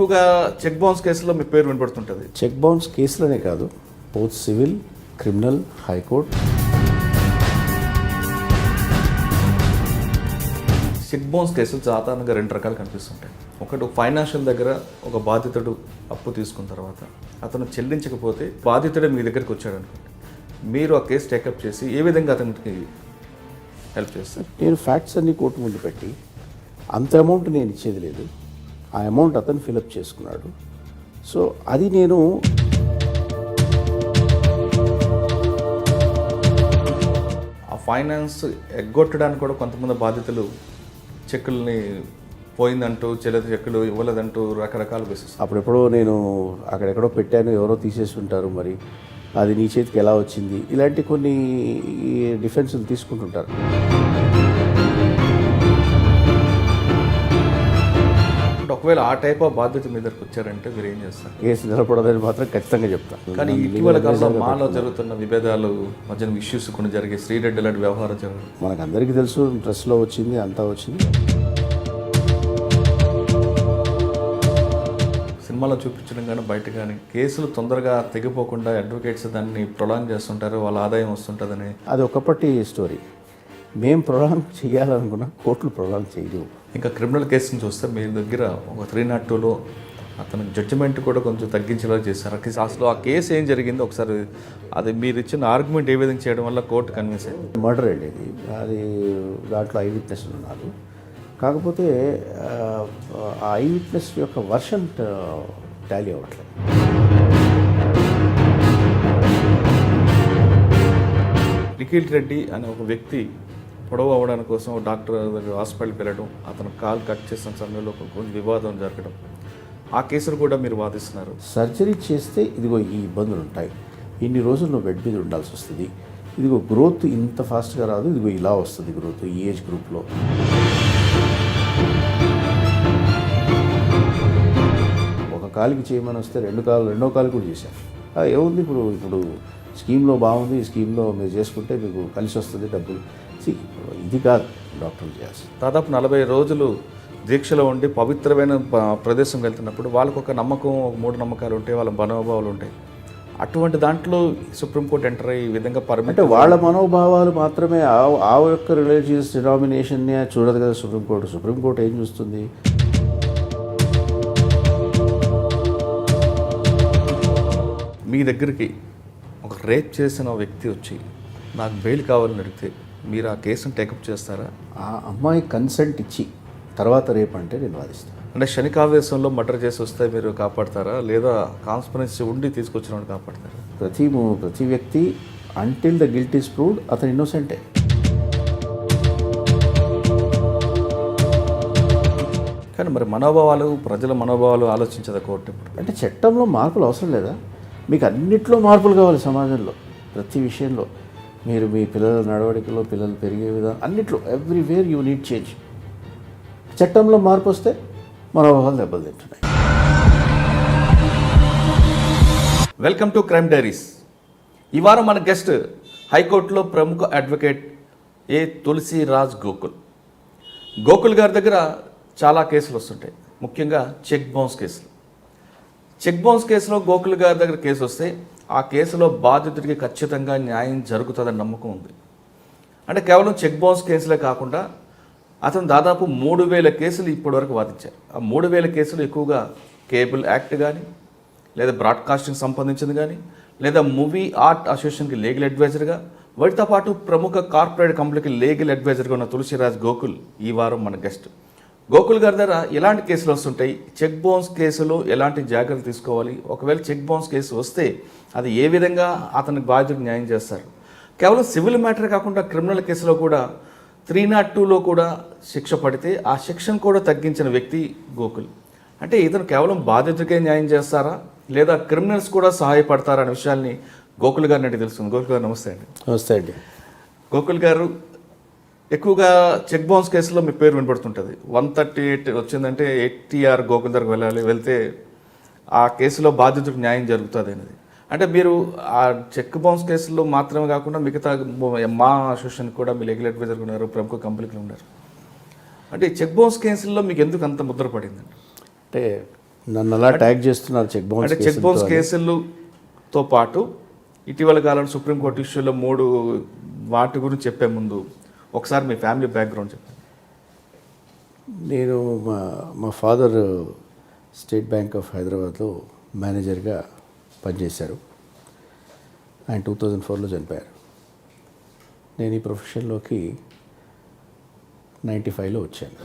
ఎక్కువగా check bounce కేసులో మీ పేరు వినపడుతుంటుంది. చెక్ బౌన్స్ కేసులనే కాదు, both civil, criminal, high court. Cheque bounce కేసులు సాధారణంగా రెండు రకాలు కనిపిస్తుంటాయి. ఒకటి ఫైనాన్షియల్ దగ్గర ఒక బాధితుడు అప్పు తీసుకున్న తర్వాత అతను చెల్లించకపోతే బాధితుడే మీ దగ్గరికి వచ్చాడు అనుకోండి, మీరు ఆ కేసు టేకప్ చేసి ఏ విధంగా అతనికి హెల్ప్ చేస్తారు? నేను ఫ్యాక్ట్స్ అన్ని కోర్టు ముందు పెట్టి అంత అమౌంట్ నేను ఇచ్చేది లేదు, ఆ అమౌంట్ అతను ఫిలప్ చేసుకున్నాడు. సో అది నేను ఆ ఫైనాన్స్ ఎగ్గొట్టడానికి కూడా కొంతమంది బాధితులు చెక్కుల్ని పోయిందంటూ చెక్కులు ఇవ్వలేదంటూ రకరకాల బేసిస్. అప్పుడెప్పుడో నేను అక్కడెక్కడో పెట్టాను, ఎవరో తీసేసి ఉంటారు, మరి అది నీ చేతికి ఎలా వచ్చింది, ఇలాంటి కొన్ని డిఫెన్సులు తీసుకుంటుంటారు. ఒకవేళ ఆ టైప్ ఆఫ్ బాధ్యత మీ దగ్గరకు వచ్చారంటే మీరు ఏం చేస్తారు? కేసు నిలబడదని మాత్రం ఖచ్చితంగా చెప్తాను. కానీ ఇటీవల కాలంలో మాలో జరుగుతున్న విభేదాలు మధ్యన ఇష్యూస్ కొన్ని జరిగే శ్రీరెడ్డి లాంటి వ్యవహారం జరగదు. మనకు అందరికీ తెలుసు, డ్రెస్లో వచ్చింది, అంతా వచ్చింది. సినిమాలో చూపించడం కానీ బయట కానీ కేసులు తొందరగా తెగిపోకుండా అడ్వకేట్స్ దాన్ని ప్రొలాంగ్ చేస్తుంటారు, వాళ్ళ ఆదాయం వస్తుంటుందని. అది ఒకప్పటి స్టోరీ. మేము ప్రొలాంగ్ చేయాలనుకున్నా కోర్టులు ప్రొలాంగ్ చేయలేవు. ఇంకా క్రిమినల్ కేసుని చూస్తే మీ దగ్గర ఒక 302లో అతను జడ్జిమెంట్ కూడా కొంచెం తగ్గించేలా చేశారు. అసలు ఆ కేసు ఏం జరిగిందో ఒకసారి, అది మీరు ఇచ్చిన ఆర్గ్యుమెంట్ ఏ విధంగా చేయడం వల్ల కోర్టు కన్విన్స్ అయింది? మర్డర్ అండి అది. దాంట్లో ఐ విట్నెస్లు ఉన్నారు. కాకపోతే ఆ ఐ విట్నెస్ యొక్క వర్షన్ టాలీ అవ్వట్లేదు. నిఖిల్ రెడ్డి అనే ఒక వ్యక్తి పొడవు అవ్వడానికి కోసం డాక్టర్ దగ్గర హాస్పిటల్కి వెళ్ళడం, అతను కాల్ కట్ చేసిన సమయంలో కొంచెం వివాదం జరగడం, ఆ కేసును కూడా మీరు వాదిస్తున్నారు. సర్జరీ చేస్తే ఇదిగో ఈ ఇబ్బందులు ఉంటాయి, ఇన్ని రోజులు నువ్వు బెడ్ మీద ఉండాల్సి వస్తుంది, ఇదిగో గ్రోత్ ఇంత ఫాస్ట్గా రాదు, ఇదిగో ఇలా వస్తుంది గ్రోత్ ఈ ఏజ్ గ్రూప్లో. ఒక కాలుకి చేయమని వస్తే రెండో కాలు కూడా చేశారు. ఏముంది ఇప్పుడు స్కీమ్లో బాగుంది, ఈ స్కీమ్లో మీరు చేసుకుంటే మీకు కలిసి వస్తుంది డబ్బులు. ఇది కాదు డాక్టర్లు చేయాల్సి. దాదాపు 40 రోజులు దీక్షలో ఉండి పవిత్రమైన ప్రదేశం వెళ్తున్నప్పుడు వాళ్ళకు ఒక నమ్మకం, ఒక మూఢనమ్మకాలు ఉంటాయి, వాళ్ళ మనోభావాలు ఉంటాయి. అటువంటి దాంట్లో సుప్రీంకోర్టు ఎంటర్ అయ్యి ఈ విధంగా అంటే వాళ్ళ మనోభావాలు మాత్రమే ఆ యొక్క రిలీజియస్ డినామినేషన్ని చూడదు కదా సుప్రీంకోర్టు. సుప్రీంకోర్టు ఏం చూస్తుంది? మీ దగ్గరికి ఒక రేప్ చేసిన వ్యక్తి వచ్చి నాకు బెయిల్ కావాలని అడిగితే మీరు ఆ కేసును టేకప్ చేస్తారా? ఆ అమ్మాయి కన్సెంట్ ఇచ్చి తర్వాత రేపు అంటే నేను వాదిస్తాను. అంటే క్షణికావేశంలో మర్డర్ చేసి వస్తే మీరు కాపాడతారా, లేదా కాన్స్పరెన్సీ ఉండి తీసుకొచ్చిన వాడిని కాపాడతారా? ప్రతి వ్యక్తి until the guilt is proved అతను ఇన్నోసెంటే. కానీ మరి మనోభావాలు, ప్రజల మనోభావాలు ఆలోచించదా కోర్టు ఇప్పుడు? అంటే చట్టంలో మార్పులు అవసరం లేదా? మీకు అన్నిట్లో మార్పులు కావాలి సమాజంలో, ప్రతి విషయంలో. మీరు మీ పిల్లల నడవడికలో, పిల్లలు పెరిగే విధానం, అన్నిట్లో ఎవ్రీవేర్ యూ నీడ్ చేంజ్. చట్టంలో మార్పు వస్తే మనోభావాలు దెబ్బతింటున్నాయి. Welcome to crime diaries. ఈ వారం మన గెస్ట్ హైకోర్టులో ప్రముఖ అడ్వకేట్ ఏ తులసిరాజ్ గోకుల్. గోకుల్ గారి దగ్గర చాలా కేసులు వస్తుంటాయి, ముఖ్యంగా చెక్ బౌన్స్ కేసులు. చెక్ బౌన్స్ కేసులో గోకుల్ గారి దగ్గర కేసు వస్తే ఆ కేసులో బాధితుడికి ఖచ్చితంగా న్యాయం జరుగుతుందని నమ్మకం ఉంది. అంటే కేవలం చెక్ బౌన్స్ కేసులే కాకుండా అతను దాదాపు 3000 కేసులు ఇప్పటివరకు వాదించారు. ఆ 3000 కేసులు ఎక్కువగా కేబుల్ యాక్ట్ కానీ, లేదా బ్రాడ్కాస్టింగ్ సంబంధించింది కానీ, లేదా మూవీ ఆర్ట్ అసోసియేషన్కి లీగల్ అడ్వైజర్గా, వాటితో పాటు ప్రముఖ కార్పొరేట్ కంపెనీకి లీగల్ అడ్వైజర్గా ఉన్న తులసిరాజ్ గోకుల్ ఈ వారం మన గెస్ట్. గోకుల్ గారి దగ్గర ఎలాంటి కేసులు వస్తుంటాయి, చెక్ బౌన్స్ కేసులో ఎలాంటి జాగ్రత్తలు తీసుకోవాలి, ఒకవేళ చెక్ బౌన్స్ కేసు వస్తే అది ఏ విధంగా అతనికి బాధ్యతకు న్యాయం చేస్తారు. కేవలం సివిల్ మ్యాటర్ కాకుండా క్రిమినల్ కేసులో కూడా 302లో కూడా శిక్ష పడితే ఆ శిక్షను కూడా తగ్గించిన వ్యక్తి గోకుల్. అంటే ఇతను కేవలం బాధితుడికే న్యాయం చేస్తారా, లేదా క్రిమినల్స్ కూడా సహాయపడతారా అనే విషయాల్ని గోకుల్ గారిని అడిగి తెలుస్తుంది. గోకుల్ గారు నమస్తే అండి. నమస్తే అండి. గోకుల్ గారు, ఎక్కువగా చెక్ బౌన్స్ కేసులో మీ పేరు వినపడుతుంటుంది. 138 వచ్చిందంటే ATR గోకుల్ దగ్గరకు వెళ్తే ఆ కేసులో బాధితుడికి న్యాయం జరుగుతుంది అనేది. అంటే మీరు ఆ చెక్ బౌన్స్ కేసుల్లో మాత్రమే కాకుండా మిగతా మా అసోసియేషన్ కూడా మీ లీగల్ అడ్వైజర్ ఉన్నారు, ప్రముఖ కంపెనీలు ఉన్నారు. అంటే చెక్ బౌన్స్ కేసుల్లో మీకు ఎందుకు అంత ముద్ర పడిందండి? అంటే నన్ను అలా ట్యాగ్ చేస్తున్నారు చెక్ బౌన్స్ అంటే చెక్ బౌన్స్ కేసులతో పాటు ఇటీవల కాలంలో సుప్రీంకోర్టు ఇష్యూలో 3 వాటి గురించి చెప్పే ముందు ఒకసారి మీ ఫ్యామిలీ బ్యాక్గ్రౌండ్ చెప్పండి. నేను మా ఫాదర్ స్టేట్ బ్యాంక్ ఆఫ్ హైదరాబాద్లో మేనేజర్గా పనిచేశారు. ఆయన 2004లో చనిపోయారు. నేను ఈ ప్రొఫెషన్లోకి 95లో వచ్చాను.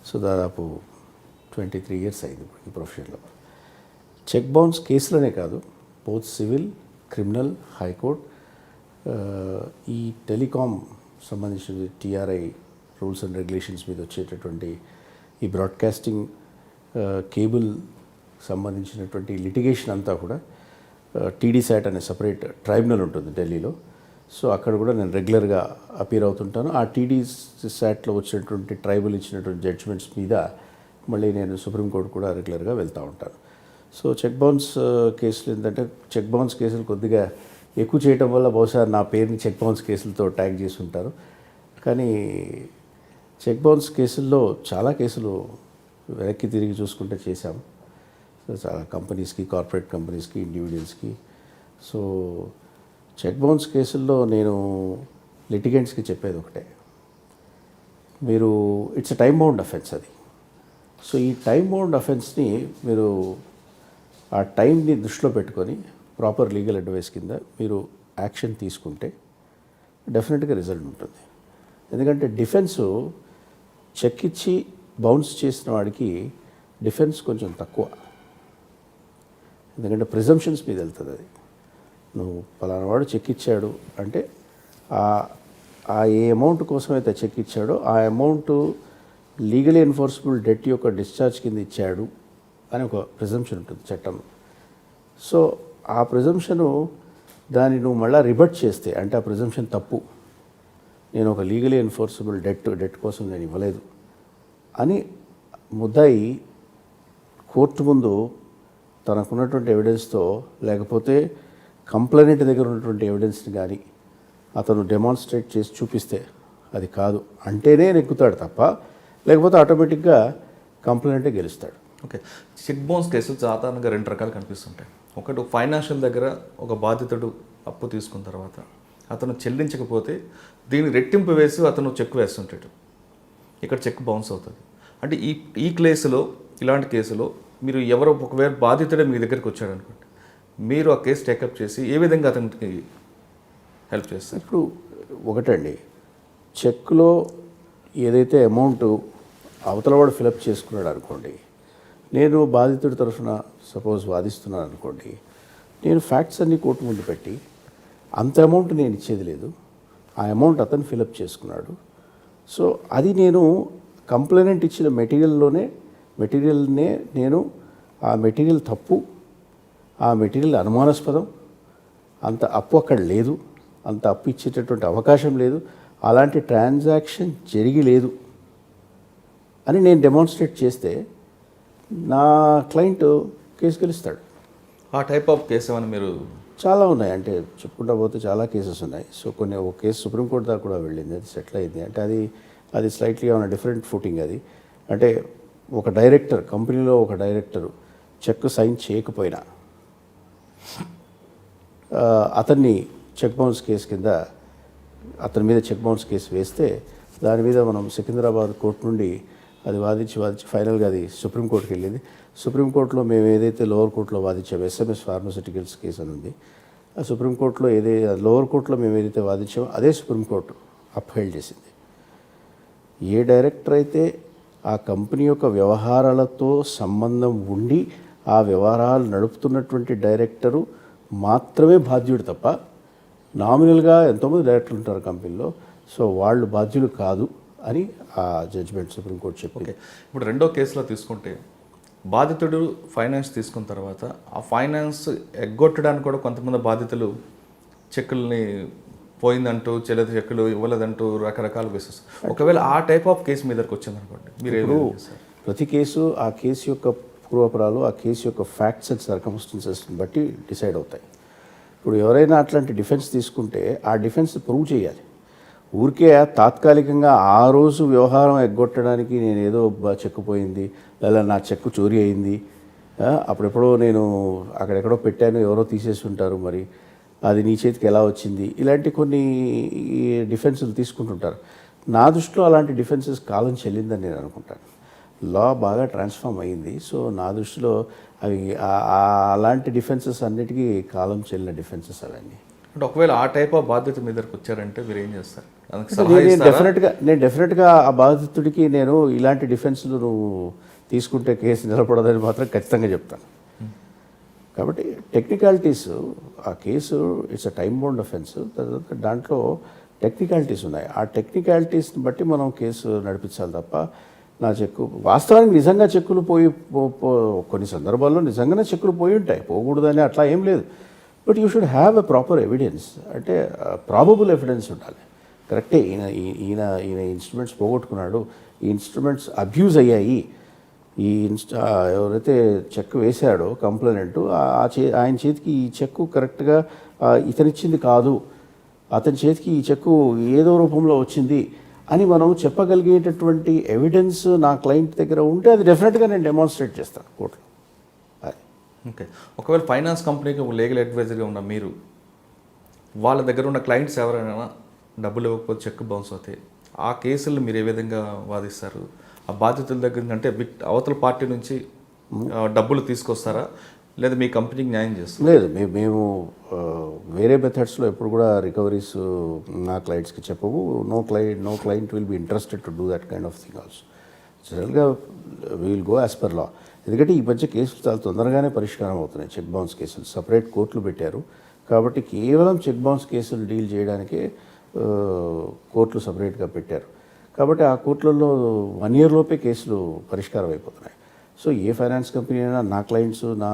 సో దాదాపు 23 ఇయర్స్ అయింది ఈ ప్రొఫెషన్లో. చెక్ బౌన్స్ కేసులనే కాదు, బోత్ సివిల్, క్రిమినల్, హైకోర్ట్, ఈ టెలికాం సంబంధించిన టీఆర్ఐ రూల్స్ అండ్ రెగ్యులేషన్స్ మీద వచ్చేటటువంటి ఈ బ్రాడ్కాస్టింగ్ కేబుల్ సంబంధించినటువంటి లిటిగేషన్ అంతా కూడా టీడీశాట్ అనే సపరేట్ ట్రైబ్యునల్ ఉంటుంది ఢిల్లీలో. సో అక్కడ కూడా నేను రెగ్యులర్గా అపీర్ అవుతుంటాను. ఆ టీడీశాట్లో వచ్చినటువంటి ట్రైబుల్ ఇచ్చినటువంటి జడ్జిమెంట్స్ మీద మళ్ళీ నేను సుప్రీంకోర్టు కూడా రెగ్యులర్గా వెళ్తూ ఉంటాను. సో చెక్ బౌన్స్ కేసులు ఏంటంటే, చెక్ బౌన్స్ కేసులు కొద్దిగా ఎక్కువ చేయటం వల్ల బహుశా నా పేరుని చెక్ బౌన్స్ కేసులతో ట్యాగ్ చేసి ఉంటారు. కానీ చెక్ బౌన్స్ కేసుల్లో చాలా కేసులు వెనక్కి తిరిగి చూసుకుంటే చేశాం. సో చాలా కంపెనీస్కి, కార్పొరేట్ కంపెనీస్కి, ఇండివిజువల్స్కి. సో చెక్ బౌన్స్ కేసుల్లో నేను లిటిగెంట్స్కి చెప్పేది ఒకటే, మీరు it's a time bound offence అది. సో ఈ టైమ్ బౌండ్ అఫెన్స్ని మీరు ఆ టైంని దృష్టిలో పెట్టుకొని ప్రాపర్ లీగల్ అడ్వైస్ కింద మీరు యాక్షన్ తీసుకుంటే డెఫినెట్గా రిజల్ట్ ఉంటుంది. ఎందుకంటే డిఫెన్సు చెక్ ఇచ్చి బౌన్స్ చేసిన వాడికి డిఫెన్స్ కొంచెం తక్కువ. ఎందుకంటే ప్రిజంప్షన్స్ మీద వెళ్తుంది అది. నువ్వు పలానా వాడు చెక్ ఇచ్చాడు అంటే ఆ ఏ అమౌంట్ కోసమైతే చెక్ ఇచ్చాడో ఆ అమౌంట్ లీగలీ ఎన్ఫోర్సబుల్ డెట్ యొక్క డిశ్చార్జ్ కింద ఇచ్చాడు అని ఒక ప్రిజంప్షన్ ఉంటుంది చట్టంలో. సో ఆ ప్రిజంప్షను దాన్ని నువ్వు మళ్ళీ రిబట్ చేస్తే అంటే ఆ ప్రిజంప్షన్ తప్పు, నేను ఒక లీగలీ ఎన్ఫోర్సబుల్ డెట్ కోసం నేను ఇవ్వలేదు అని ముద్దాయి కోర్టు ముందు తనకున్నటువంటి ఎవిడెన్స్తో, లేకపోతే కంప్లైనెంట్ దగ్గర ఉన్నటువంటి ఎవిడెన్స్ని కానీ అతను డెమాన్స్ట్రేట్ చేసి చూపిస్తే అది కాదు అంటేనే నెక్కుతాడు తప్ప, లేకపోతే ఆటోమేటిక్గా కంప్లైంటే గెలుస్తాడు. ఓకే, చెక్ బౌన్స్ కేసులు సాధారణంగా 2 రకాలు కనిపిస్తుంటాయి. ఒకటి ఫైనాన్షియల్ దగ్గర ఒక బాధితుడు అప్పు తీసుకున్న తర్వాత అతను చెల్లించకపోతే దీన్ని రెట్టింపు వేసి అతను చెక్ వేస్తుంటాడు, ఇక్కడ చెక్ బౌన్స్ అవుతుంది. అంటే ఈ కేసులో, ఇలాంటి కేసులో మీరు ఎవరో ఒకవేళ బాధితుడే మీ దగ్గరికి వచ్చాడు అనుకోండి, మీరు ఆ కేసు టేకప్ చేసి ఏ విధంగా అతనికి హెల్ప్ చేస్తారు? ఇప్పుడు ఒకటండి, చెక్లో ఏదైతే అమౌంట్ అవతలవాడు ఫిలప్ చేసుకున్నాడు అనుకోండి, నేను బాధితుడి తరఫున సపోజ్ వాదిస్తున్నాను అనుకోండి, నేను ఫ్యాక్ట్స్ అన్నీ కోర్టు ముందు పెట్టి అంత అమౌంట్ నేను ఇచ్చేది లేదు, ఆ అమౌంట్ అతను ఫిలప్ చేసుకున్నాడు. సో అది నేను కంప్లైనెంట్ ఇచ్చిన మెటీరియల్నే నేను ఆ మెటీరియల్ తప్పు, ఆ మెటీరియల్ అనుమానాస్పదం, అంత అప్పు అక్కడ లేదు, అంత అప్పు ఇచ్చేటటువంటి అవకాశం లేదు, అలాంటి ట్రాన్సాక్షన్ జరిగి లేదు అని నేను డెమాన్స్ట్రేట్ చేస్తే నా క్లయింట్ కేసు గెలుస్తాడు. ఆ టైప్ ఆఫ్ కేసు ఏమైనా మీరు? చాలా ఉన్నాయి, అంటే చెప్పుకుంటా పోతే చాలా కేసెస్ ఉన్నాయి. సో ఒక కేసు సుప్రీంకోర్టు దాకా కూడా వెళ్ళింది, అది సెటిల్ అయింది. అంటే అది స్లైట్లీ ఆన్ డిఫరెంట్ ఫుటింగ్. అది అంటే ఒక డైరెక్టర్, కంపెనీలో ఒక డైరెక్టరు చెక్ సైన్ చేయకపోయినా అతన్ని చెక్ బౌన్స్ కేసు కింద అతని మీద చెక్ బౌన్స్ కేసు వేస్తే దాని మీద మనం సికింద్రాబాద్ కోర్టు నుండి అది వాదించి ఫైనల్గా అది సుప్రీంకోర్టుకి వెళ్ళింది. సుప్రీంకోర్టులో మేము ఏదైతే లోవర్ కోర్టులో వాదించామో ఎస్ఎంఎస్ ఫార్మాస్యూటికల్స్ కేసు అని ఉంది, ఆ సుప్రీంకోర్టులో లోవర్ కోర్టులో మేము ఏదైతే వాదించామో అదే సుప్రీంకోర్టు అప్హైల్డ్ చేసింది. ఏ డైరెక్టర్ అయితే ఆ కంపెనీ యొక్క వ్యవహారాలతో సంబంధం ఉండి ఆ వ్యవహారాలు నడుపుతున్నటువంటి డైరెక్టరు మాత్రమే బాధ్యుడు తప్ప, నామినల్గా ఎంతోమంది డైరెక్టర్లు ఉంటారు కంపెనీలో, సో వాళ్ళు బాధ్యులు కాదు అని ఆ జడ్జిమెంట్ సుప్రీంకోర్టు చెప్పింది. ఇప్పుడు రెండో కేసులో తీసుకుంటే బాధితుడు ఫైనాన్స్ తీసుకున్న తర్వాత ఆ ఫైనాన్స్ ఎగ్గొట్టడానికి కూడా కొంతమంది బాధితులు చెక్కుల్ని పోయిందంటూ, చెక్కులు ఇవ్వలేదంటూ రకరకాల కేసెస్. ఒకవేళ ఆ టైప్ ఆఫ్ కేసు మీ దగ్గరకు వచ్చిందనుకోండి, మీరు ప్రతి కేసు ఆ కేసు యొక్క పూర్వపరాలు, ఆ కేసు యొక్క ఫ్యాక్ట్స్ అండ్ సర్కమ్స్టెన్సెస్ని బట్టి డిసైడ్ అవుతాయి. ఇప్పుడు ఎవరైనా అట్లాంటి డిఫెన్స్ తీసుకుంటే ఆ డిఫెన్స్ ప్రూవ్ చేయాలి. ఊరికే తాత్కాలికంగా ఆ రోజు వ్యవహారం ఎగ్గొట్టడానికి నేను ఏదో చెక్కు పోయింది లేదా నా చెక్కు చోరీ అయింది, అప్పుడెప్పుడో నేను అక్కడెక్కడో పెట్టాను ఎవరో తీసేసి ఉంటారు, మరి అది నీ చేతికి ఎలా వచ్చింది, ఇలాంటి కొన్ని డిఫెన్సులు తీసుకుంటుంటారు. నా దృష్టిలో అలాంటి డిఫెన్సెస్ కాలం చెల్లిందని నేను అనుకుంటాను. లా బాగా ట్రాన్స్ఫార్మ్ అయ్యింది. సో నా దృష్టిలో అవి అలాంటి డిఫెన్సెస్ అన్నిటికీ కాలం చెల్లిన డిఫెన్సెస్ అవన్నీ. అంటే ఒకవేళ ఆ టైప్ ఆఫ్ బాధ్యత మీ దగ్గరకు వచ్చారంటే మీరు ఏం చేస్తారు? నేను డెఫినెట్గా ఆ బాధితుడికి నేను ఇలాంటి డిఫెన్స్లు నువ్వు తీసుకుంటే కేసు నిలబడదని మాత్రం ఖచ్చితంగా చెప్తాను. కాబట్టి టెక్నికాలిటీస్, ఆ case it's a time bound offence, తర్వాత దాంట్లో టెక్నికాలిటీస్ ఉన్నాయి. ఆ టెక్నికాలిటీస్ని బట్టి మనం కేసు నడిపించాలి తప్ప నా చెక్కు వాస్తవానికి నిజంగా చెక్కులు పోయి కొన్ని సందర్భాల్లో నిజంగానే చెక్కులు పోయి ఉంటాయి, పోకూడదని అట్లా ఏం లేదు. But you should have a proper evidence, అంటే ప్రాబబుల్ ఎవిడెన్స్ ఉండాలి. కరెక్టే, ఈయన ఇన్స్ట్రుమెంట్స్ పోగొట్టుకున్నాడు, ఈ ఇన్స్ట్రుమెంట్స్ అబ్యూజ్ అయ్యాయి, ఎవరైతే చెక్ వేశాడో కంప్లైనెంట్ ఆయన చేతికి ఈ చెక్కు కరెక్ట్గా ఇతనిచ్చింది కాదు, అతని చేతికి ఈ చెక్కు ఏదో రూపంలో వచ్చింది అని మనం చెప్పగలిగేటటువంటి ఎవిడెన్స్ నా క్లయింట్ దగ్గర ఉంటే అది డెఫినెట్గా నేను డెమాన్స్ట్రేట్ చేస్తాను కోర్టులో. ఓకే, ఒకవేళ ఫైనాన్స్ కంపెనీకి ఒక లీగల్ అడ్వైజర్గా ఉన్న మీరు వాళ్ళ దగ్గర ఉన్న క్లయింట్స్ ఎవరైనా డబ్బులు ఇవ్వకపోతే చెక్ బౌన్స్ అవుతాయి, ఆ కేసులు మీరు ఏ విధంగా వాదిస్తారు? ఆ బాధ్యతల దగ్గర అంటే అవతల పార్టీ నుంచి డబ్బులు తీసుకొస్తారా లేదా మీ కంపెనీకి న్యాయం చేస్తారా? లేదు, మేము వేరే మెథడ్స్లో ఎప్పుడు కూడా రికవరీస్ నా క్లయింట్స్కి చెప్పము. No client will be interested to do that kind of thing also. జనరల్గా we will go as per law. ఎందుకంటే ఈ మధ్య కేసులు చాలా తొందరగానే పరిష్కారం అవుతున్నాయి. చెక్ బౌన్స్ కేసులు సపరేట్ కోర్టులు పెట్టారు కాబట్టి కేవలం చెక్ బౌన్స్ కేసులు డీల్ చేయడానికే కోర్టులు సపరేట్గా పెట్టారు. కాబట్టి ఆ కోర్టులలో 1 year లోపే కేసులు పరిష్కారం అయిపోతున్నాయి. సో ఏ ఫైనాన్స్ కంపెనీ అయినా, నా క్లయింట్స్, నా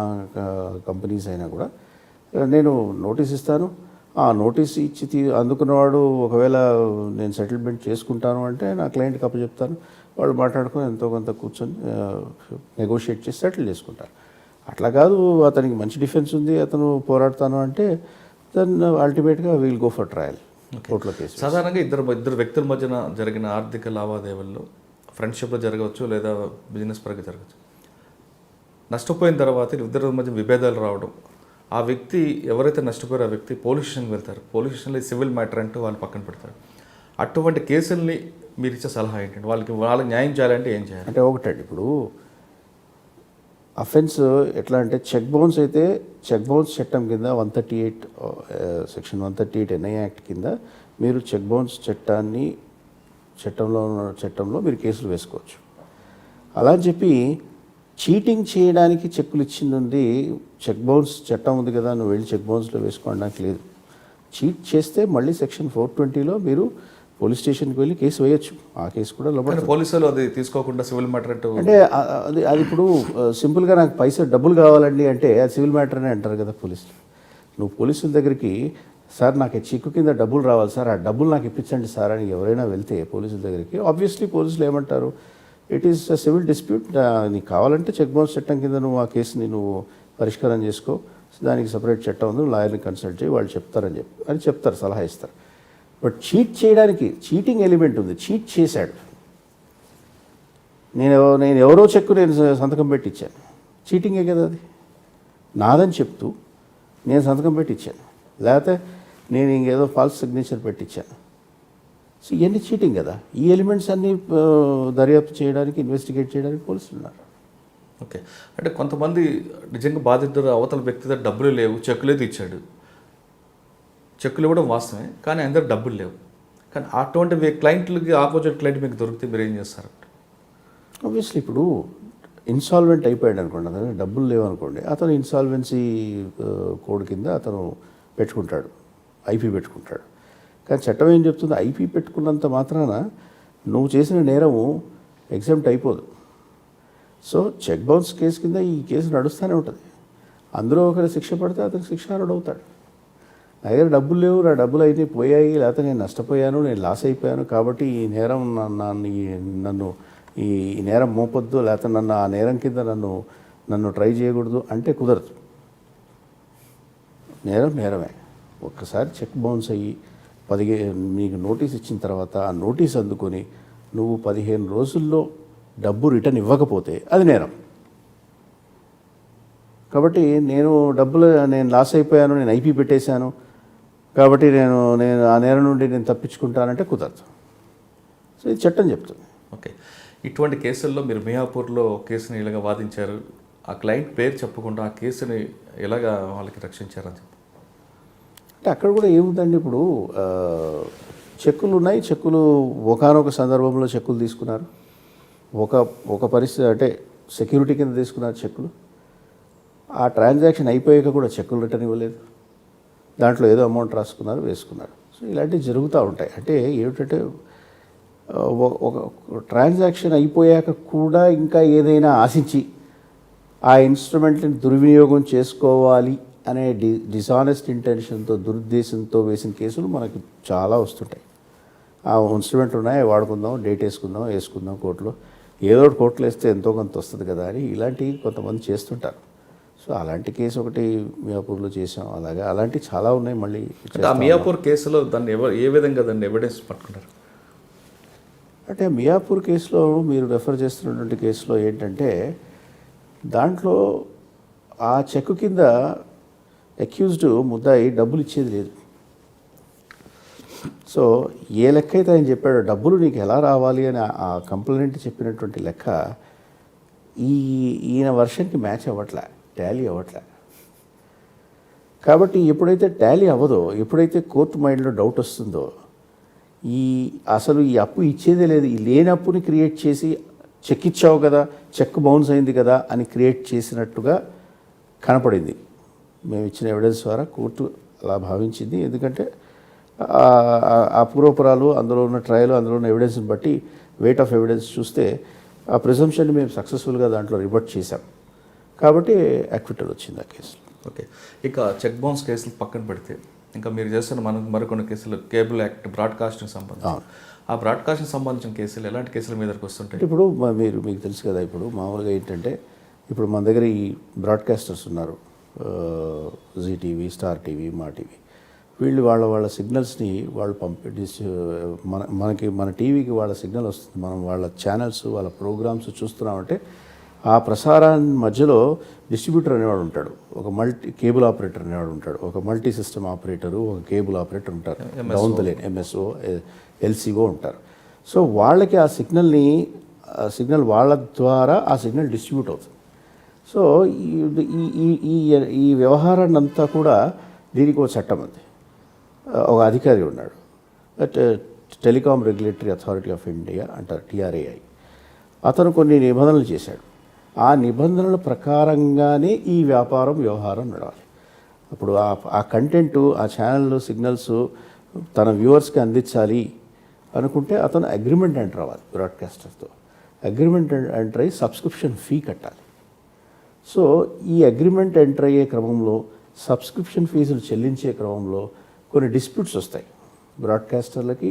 కంపెనీస్ అయినా కూడా నేను నోటీస్ ఇస్తాను. ఆ నోటీస్ ఇచ్చి అందుకున్నవాడు ఒకవేళ నేను సెటిల్మెంట్ చేసుకుంటాను అంటే నా క్లయింట్కి అప్పచెప్తాను. వాళ్ళు మాట్లాడుకొని ఎంతో కొంత కూర్చొని నెగోషియేట్ చేసి సెటిల్ చేసుకుంటారు. అట్లా కాదు అతనికి మంచి డిఫెన్స్ ఉంది, అతను పోరాడతాను అంటే దెన్ అల్టిమేట్గా వీల్ గో ఫర్ ట్రయల్, కోర్టులో కేసు. సాధారణంగా ఇద్దరు వ్యక్తుల మధ్యన జరిగిన ఆర్థిక లావాదేవీల్లో ఫ్రెండ్షిప్లో జరగవచ్చు లేదా బిజినెస్ పరంగా జరగవచ్చు. నష్టపోయిన తర్వాత ఇద్దరి మధ్య విభేదాలు రావడం, ఆ వ్యక్తి ఎవరైతే నష్టపోయారో ఆ వ్యక్తి పోలీస్ స్టేషన్కి వెళ్తారు. పోలీస్ స్టేషన్లో సివిల్ మ్యాటర్ అంటూ వాళ్ళు పక్కన పెడతారు. అటువంటి కేసుల్ని మీరు ఇచ్చే సలహా ఏంటంటే వాళ్ళకి న్యాయం చేయాలంటే ఏం చేయాలి? అంటే ఒకటండి, ఇప్పుడు అఫెన్స్ ఎట్లా అంటే చెక్ బౌన్స్ అయితే చెక్ బౌన్స్ చట్టం కింద 138 సెక్షన్ 138 NI యాక్ట్ కింద మీరు చెక్ బౌన్స్ చట్టంలో మీరు కేసులు వేసుకోవచ్చు. అలా అని చెప్పి చీటింగ్ చేయడానికి చెక్కులు ఇచ్చింది చెక్ బౌన్స్ చట్టం ఉంది కదా, నువ్వు వెళ్ళి చెక్ బౌన్స్లో వేసుకోవడానికి లేదు. చీట్ చేస్తే మళ్ళీ సెక్షన్ 420లో మీరు పోలీస్ స్టేషన్కి వెళ్ళి కేసు వేయచ్చు. ఆ కేసు కూడా లోపల పోలీసులు అది తీసుకోకుండా సివిల్ మ్యాటర్ అంటే అది ఇప్పుడు సింపుల్గా నాకు డబ్బులు కావాలండి అంటే అది సివిల్ మ్యాటర్ అని అంటారు కదా పోలీసులు. నువ్వు పోలీసుల దగ్గరికి సార్ నాకు చెక్కు కింద డబ్బులు రావాలి సార్, ఆ డబ్బులు నాకు ఇప్పించండి సార్ అని ఎవరైనా వెళ్తే పోలీసుల దగ్గరికి ఆబ్వియస్లీ పోలీసులు ఏమంటారు, it is a civil dispute, నీకు కావాలంటే చెక్ బౌన్స్ చట్టం కింద నువ్వు ఆ కేసుని నువ్వు పరిష్కారం చేసుకో, దానికి సపరేట్ చట్టం ఉంది, లాయర్ని కన్సల్ట్ చేయి, వాళ్ళు చెప్తారని చెప్తారు, సలహా ఇస్తారు. బట్ చీట్ చేయడానికి చీటింగ్ ఎలిమెంట్ ఉంది. చీట్ చేశాడు, నేను ఎవరో చెక్కు నేను సంతకం పెట్టి ఇచ్చాను, చీటింగే కదా అది, నాదని చెప్తూ నేను సంతకం పెట్టి ఇచ్చాను, లేకపోతే నేను ఇంకేదో ఫాల్స్ సిగ్నేచర్ పెట్టించాను. సో ఇవన్నీ చీటింగ్ కదా. ఈ ఎలిమెంట్స్ అన్నీ దర్యాప్తు చేయడానికి, ఇన్వెస్టిగేట్ చేయడానికి పోలీసులు ఉన్నారు. ఓకే, అంటే కొంతమంది నిజంగా బాధితుడు అవతల వ్యక్తి దగ్గర డబ్బులు లేవు, చెక్కులేదు ఇచ్చాడు, చెక్కులు ఇవ్వడం వాస్తవమే, కానీ అందరు డబ్బులు లేవు. కానీ అటువంటి క్లయింట్లకి ఆపోజిట్ క్లయింట్ మీకు దొరికితే మీరు ఏం చేస్తారు? ఆబ్వియస్లీ ఇప్పుడు ఇన్సాల్వెంట్ అయిపోయాడు అనుకోండి, అతను డబ్బులు లేవు అనుకోండి, అతను ఇన్సాల్వెన్సీ కోడ్ కింద అతను పెట్టుకుంటాడు, ఐపీ పెట్టుకుంటాడు. కానీ చట్టం ఏం చెప్తుంది, ఐపీ పెట్టుకున్నంత మాత్రాన నువ్వు చేసిన నేరము ఎగ్జామ్ట్ అయిపోదు. సో చెక్ బౌన్స్ కేసు కింద ఈ కేసు నడుస్తూనే ఉంటుంది. అందులో ఒకరి శిక్ష పడితే అతనికి శిక్షార్హుడు అవుతాడు. నా దగ్గర డబ్బులు లేవు, నా డబ్బులు అయితే పోయాయి, లేకపోతే నేను నష్టపోయాను, నేను లాస్ అయిపోయాను, కాబట్టి ఈ నేరం నన్ను ఈ నేరం మోపొద్దు, లేకపోతే నన్ను ఆ నేరం కింద నన్ను ట్రై చేయకూడదు అంటే కుదరదు. నేరమే. ఒక్కసారి చెక్ బౌన్స్ అయ్యి మీకు నోటీస్ ఇచ్చిన తర్వాత ఆ నోటీస్ అందుకొని నువ్వు 15 రోజుల్లో డబ్బు రిటర్న్ ఇవ్వకపోతే అది నేరం. కాబట్టి నేను లాస్ అయిపోయాను, నేను ఐపీ పెట్టేశాను కాబట్టి నేను ఆ నేరం నుండి నేను తప్పించుకుంటానంటే కుదరదు. సో ఇది చట్టం చెప్తుంది. ఓకే, ఇటువంటి కేసుల్లో మీరు మియాపూర్లో కేసుని ఇలాగ వాదించారు, ఆ క్లయింట్ పేరు చెప్పకుండా ఆ కేసుని ఎలాగా వాళ్ళకి రక్షించారని చెప్పి. అంటే అక్కడ కూడా ఏముందండి, ఇప్పుడు చెక్కులు ఉన్నాయి. చెక్కులు ఒకానొక సందర్భంలో చెక్కులు తీసుకున్నారు. ఒక పరిస్థితి అంటే సెక్యూరిటీ కింద తీసుకున్నారు చెక్కులు. ఆ ట్రాన్సాక్షన్ అయిపోయాక కూడా చెక్కులు రిటర్న్ ఇవ్వలేదు. దాంట్లో ఏదో అమౌంట్ రాసుకున్నారు, వేసుకున్నారు. సో ఇలాంటివి జరుగుతూ ఉంటాయి. అంటే ఏమిటంటే ఒక ట్రాన్సాక్షన్ అయిపోయాక కూడా ఇంకా ఏదైనా ఆశించి ఆ ఇన్స్ట్రుమెంట్ని దుర్వినియోగం చేసుకోవాలి అనే డిసానెస్ట్ ఇంటెన్షన్తో, దురుద్దేశంతో వేసిన కేసులు మనకి చాలా వస్తుంటాయి. ఆ ఇన్స్ట్రుమెంట్లు ఉన్నాయి, వాడుకుందాం, డేట్ వేసుకుందాం కోర్టులో, ఏదో ఒకటి కోర్టులో వేస్తే ఎంతో కొంత వస్తుంది కదా అని ఇలాంటివి కొంతమంది చేస్తుంటారు. సో అలాంటి కేసు ఒకటి మియాపూర్లో చేసాం. అలాంటివి చాలా ఉన్నాయి. మళ్ళీ ఆ మియాపూర్ కేసులో దాన్ని ఏ విధంగా దాన్ని ఎవిడెన్స్ పట్టుకున్నారు? అంటే మియాపూర్ కేసులో మీరు రెఫర్ చేస్తున్నటువంటి కేసులో ఏంటంటే దాంట్లో ఆ చెక్కు కింద అక్యూజ్డ్ ముద్దాయి డబ్బులు ఇచ్చేది లేదు. సో ఏ లెక్క అయితే ఆయన చెప్పాడో డబ్బులు నీకు ఎలా రావాలి అని ఆ కంప్లైంట్ చెప్పినటువంటి లెక్క ఈయన వర్షన్కి మ్యాచ్ అవ్వట్లే, టాలీ అవ్వట్లే. కాబట్టి ఎప్పుడైతే టాలీ అవ్వదో, ఎప్పుడైతే కోర్టు మైండ్లో డౌట్ వస్తుందో, అసలు ఈ అప్పు ఇచ్చేదే లేదు, ఈ లేని అప్పుని క్రియేట్ చేసి చెక్ ఇచ్చావు కదా, చెక్ బౌన్స్ అయింది కదా అని క్రియేట్ చేసినట్టుగా కనపడింది. మేము ఇచ్చిన ఎవిడెన్స్ ద్వారా కోర్టు అలా భావించింది. ఎందుకంటే ఆ పూర్వపురాలు, అందులో ఉన్న ట్రయల్, అందులో ఉన్న ఎవిడెన్స్ని బట్టి వెయిట్ ఆఫ్ ఎవిడెన్స్ చూస్తే ఆ ప్రిజంప్షన్ని మేము సక్సెస్ఫుల్గా దాంట్లో రివర్ట్ చేశాం. కాబట్టి అక్విటల్ వచ్చింది ఆ కేసులో. ఓకే, ఇక చెక్ బౌన్స్ కేసులు పక్కన పెడితే ఇంకా మీరు చేస్తున్న మరికొన్ని కేసులు కేబుల్ యాక్ట్, బ్రాడ్కాస్టింగ్ సంబంధించి, ఆ బ్రాడ్కాస్టింగ్ సంబంధించిన కేసులు ఎలాంటి కేసుల మీదకి వస్తుంటాయి? ఇప్పుడు మీకు తెలుసు కదా, ఇప్పుడు మామూలుగా ఏంటంటే ఇప్పుడు మన దగ్గర ఈ బ్రాడ్కాస్టర్స్ ఉన్నారు, జీ టీవీ, స్టార్ టీవీ, మా టీవీ. వీళ్ళు వాళ్ళ సిగ్నల్స్ని వాళ్ళు మన టీవీకి వాళ్ళ సిగ్నల్ వస్తుంది. మనం వాళ్ళ ఛానల్స్, వాళ్ళ ప్రోగ్రామ్స్ చూస్తున్నామంటే ఆ ప్రసారాన్ని మధ్యలో డిస్ట్రిబ్యూటర్ అనేవాడు ఉంటాడు, ఒక కేబుల్ ఆపరేటర్ అనేవాడు ఉంటాడు, ఒక మల్టీ సిస్టమ్ ఆపరేటరు, ఒక కేబుల్ ఆపరేటర్ ఉంటారు, down the lane MSO, LCO ఉంటారు. సో వాళ్ళకి ఆ సిగ్నల్ వాళ్ళ ద్వారా ఆ సిగ్నల్ డిస్ట్రిబ్యూట్ అవుతుంది. సో ఈ వ్యవహారాన్ని అంతా కూడా దీనికి ఒక చట్టం ఉంది, ఒక అధికారి ఉన్నాడు, telecom regulatory authority of India అంటారు, TRAI. అతను కొన్ని నిబంధనలు చేశాడు. ఆ నిబంధనల ప్రకారంగానే ఈ వ్యవహారం నడవాలి. అప్పుడు ఆ కంటెంటు, ఆ ఛానల్ సిగ్నల్స్ తన వ్యూవర్స్కి అందించాలి అనుకుంటే అతను అగ్రిమెంట్ ఎంటర్ అవ్వాలి బ్రాడ్కాస్టర్తో. అగ్రిమెంట్ ఎంటర్ అయ్యి సబ్స్క్రిప్షన్ ఫీ కట్టాలి. సో ఈ అగ్రిమెంట్ ఎంటర్ అయ్యే క్రమంలో, సబ్స్క్రిప్షన్ ఫీజులు చెల్లించే క్రమంలో కొన్ని డిస్ప్యూట్స్ వస్తాయి బ్రాడ్కాస్టర్లకి,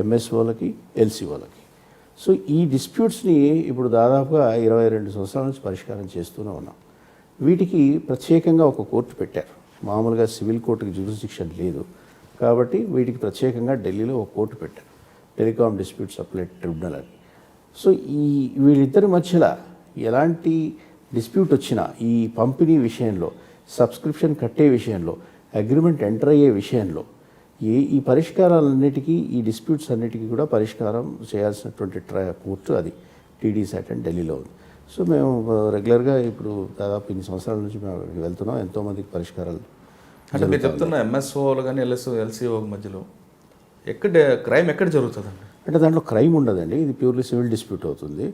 MSOలకి, LCOలకి. సో ఈ డిస్ప్యూట్స్ని ఇప్పుడు దాదాపుగా 22 సంవత్సరాల నుంచి పరిష్కారం చేస్తూనే ఉన్నాం. వీటికి ప్రత్యేకంగా ఒక కోర్టు పెట్టారు. మామూలుగా సివిల్ కోర్టుకి జ్యూరిస్డిక్షన్ లేదు కాబట్టి వీటికి ప్రత్యేకంగా ఢిల్లీలో ఒక కోర్టు పెట్టారు, టెలికాం డిస్ప్యూట్స్ అప్లైట్ ట్రిబ్యునల్ అని. సో వీళ్ళిద్దరి మధ్యలో ఎలాంటి డిస్ప్యూట్ వచ్చినా ఈ పంపిణీ విషయంలో, సబ్స్క్రిప్షన్ కట్టే విషయంలో, అగ్రిమెంట్ ఎంటర్ అయ్యే విషయంలో ఈ పరిష్కారాలన్నిటికీ, ఈ డిస్ప్యూట్స్ అన్నిటికీ కూడా పరిష్కారం చేయాల్సినటువంటి కోర్టు అది TDSAT అని ఢిల్లీలో ఉంది. సో మేము రెగ్యులర్గా ఇప్పుడు దాదాపు ఇన్ని సంవత్సరాల నుంచి మేము వెళ్తున్నాం, ఎంతోమందికి పరిష్కారాలు. అంటే మీరు చెప్తున్న MSOలు కానీ LCO మధ్యలో క్రైమ్ ఎక్కడ జరుగుతుందండి? అంటే దాంట్లో క్రైమ్ ఉండదండి, ఇది ప్యూర్లీ సివిల్ డిస్ప్యూట్ అవుతుంది.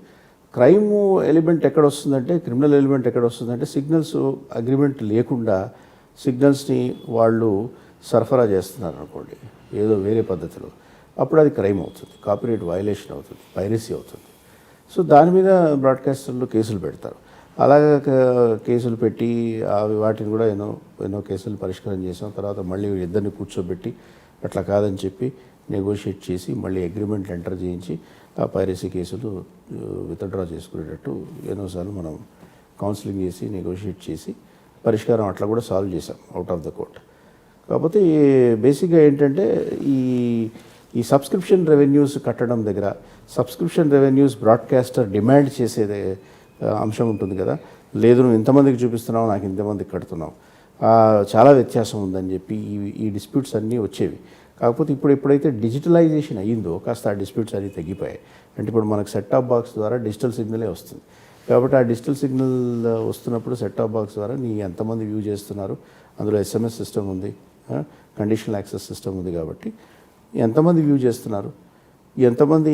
క్రైమ్ ఎలిమెంట్ ఎక్కడ వస్తుందంటే, క్రిమినల్ ఎలిమెంట్ ఎక్కడ వస్తుందంటే, సిగ్నల్స్ అగ్రిమెంట్ లేకుండా సిగ్నల్స్ని వాళ్ళు సరఫరా చేస్తున్నారు అనుకోండి ఏదో వేరే పద్ధతిలో, అప్పుడు అది క్రైమ్ అవుతుంది, కాపీరైట్ వయలేషన్ అవుతుంది, పైరసీ అవుతుంది. సో దాని మీద బ్రాడ్కాస్టర్లు కేసులు పెడతారు. అలాగే కేసులు పెట్టి వాటిని కూడా ఎన్నో కేసులు పరిష్కారం చేసాం. తర్వాత మళ్ళీ ఇద్దరిని కూర్చోబెట్టి అట్లా కాదని చెప్పి నెగోషియేట్ చేసి మళ్ళీ అగ్రిమెంట్ ఎంటర్ చేయించి ఆ పైరసీ కేసులు విత్డ్రా చేసుకునేటట్టు ఎన్నోసార్లు మనం కౌన్సిలింగ్ చేసి నెగోషియేట్ చేసి పరిష్కారం అట్లా కూడా సాల్వ్ చేసాం అవుట్ ఆఫ్ ద కోర్ట్. కాకపోతే బేసిక్గా ఏంటంటే ఈ ఈ సబ్స్క్రిప్షన్ రెవెన్యూస్ కట్టడం దగ్గర సబ్స్క్రిప్షన్ రెవెన్యూస్ బ్రాడ్కాస్టర్ డిమాండ్ చేసేదే అంశం ఉంటుంది కదా. లేదు నువ్వు ఇంతమందికి చూపిస్తున్నావు, నాకు ఇంతమందికి కడుతున్నావు, చాలా వ్యత్యాసం ఉందని చెప్పి ఈ డిస్ప్యూట్స్ అన్నీ వచ్చేవి. కాకపోతే ఎప్పుడైతే డిజిటలైజేషన్ అయ్యిందో కాస్త ఆ డిస్ప్యూట్స్ అన్నీ తగ్గిపోయాయి. అంటే ఇప్పుడు మనకు సెట్ టాప్ బాక్స్ ద్వారా డిజిటల్ సిగ్నలే వస్తుంది. కాబట్టి ఆ డిజిటల్ సిగ్నల్ వస్తున్నప్పుడు సెట్ టాప్ బాక్స్ ద్వారా నీ ఎంతమంది వ్యూ చేస్తున్నారు, అందులో SMS సిస్టమ్ ఉంది, కండిషనల్ యాక్సెస్ సిస్టమ్ ఉంది. కాబట్టి ఎంతమంది వ్యూ చేస్తున్నారు, ఎంతమంది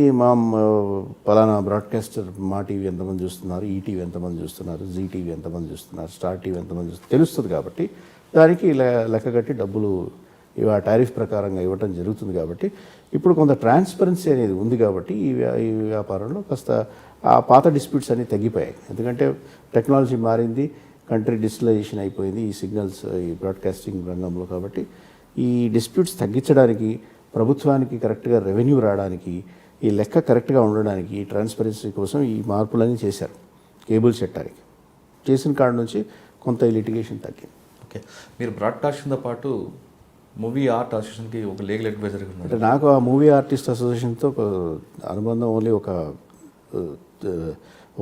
పలానా బ్రాడ్కాస్టర్ మా టీవీ ఎంతమంది చూస్తున్నారు, ఈటీవీ ఎంతమంది చూస్తున్నారు, జీటీవీ ఎంతమంది చూస్తున్నారు, స్టార్ టీవీ ఎంతమంది చూస్తున్నారు తెలుస్తుంది. కాబట్టి దానికి లెక్క కట్టి డబ్బులు ఆ టారిఫ్ ప్రకారంగా ఇవ్వటం జరుగుతుంది. కాబట్టి ఇప్పుడు కొంత ట్రాన్స్పరెన్సీ అనేది ఉంది. కాబట్టి ఈ వ్యాపారంలో కాస్త ఆ పాత డిస్ప్యూట్స్ అన్నీ తగ్గిపోయాయి. ఎందుకంటే టెక్నాలజీ మారింది, కంట్రీ డిజిటలైజేషన్ అయిపోయింది ఈ సిగ్నల్స్ ఈ బ్రాడ్కాస్టింగ్ రంగంలో. కాబట్టి ఈ డిస్ప్యూట్స్ తగ్గించడానికి, ప్రభుత్వానికి కరెక్ట్గా రెవెన్యూ రావడానికి, ఈ లెక్క కరెక్ట్గా ఉండడానికి, ట్రాన్స్పరెన్సీ కోసం ఈ మార్పులన్నీ చేశారు కేబుల్ చట్టానికి. చేసిన కాడ నుంచి కొంత లిటిగేషన్ తగ్గింది. ఓకే, మీరు బ్రాడ్కాస్టింగ్తో పాటు మూవీ ఆర్ట్ అసోసియేషన్కి ఒక లీగల్ అడ్వైజర్గా ఉన్నారు. అంటే నాకు ఆ మూవీ ఆర్టిస్ట్ అసోసియేషన్తో ఒక అనుబంధం ఓన్లీ ఒక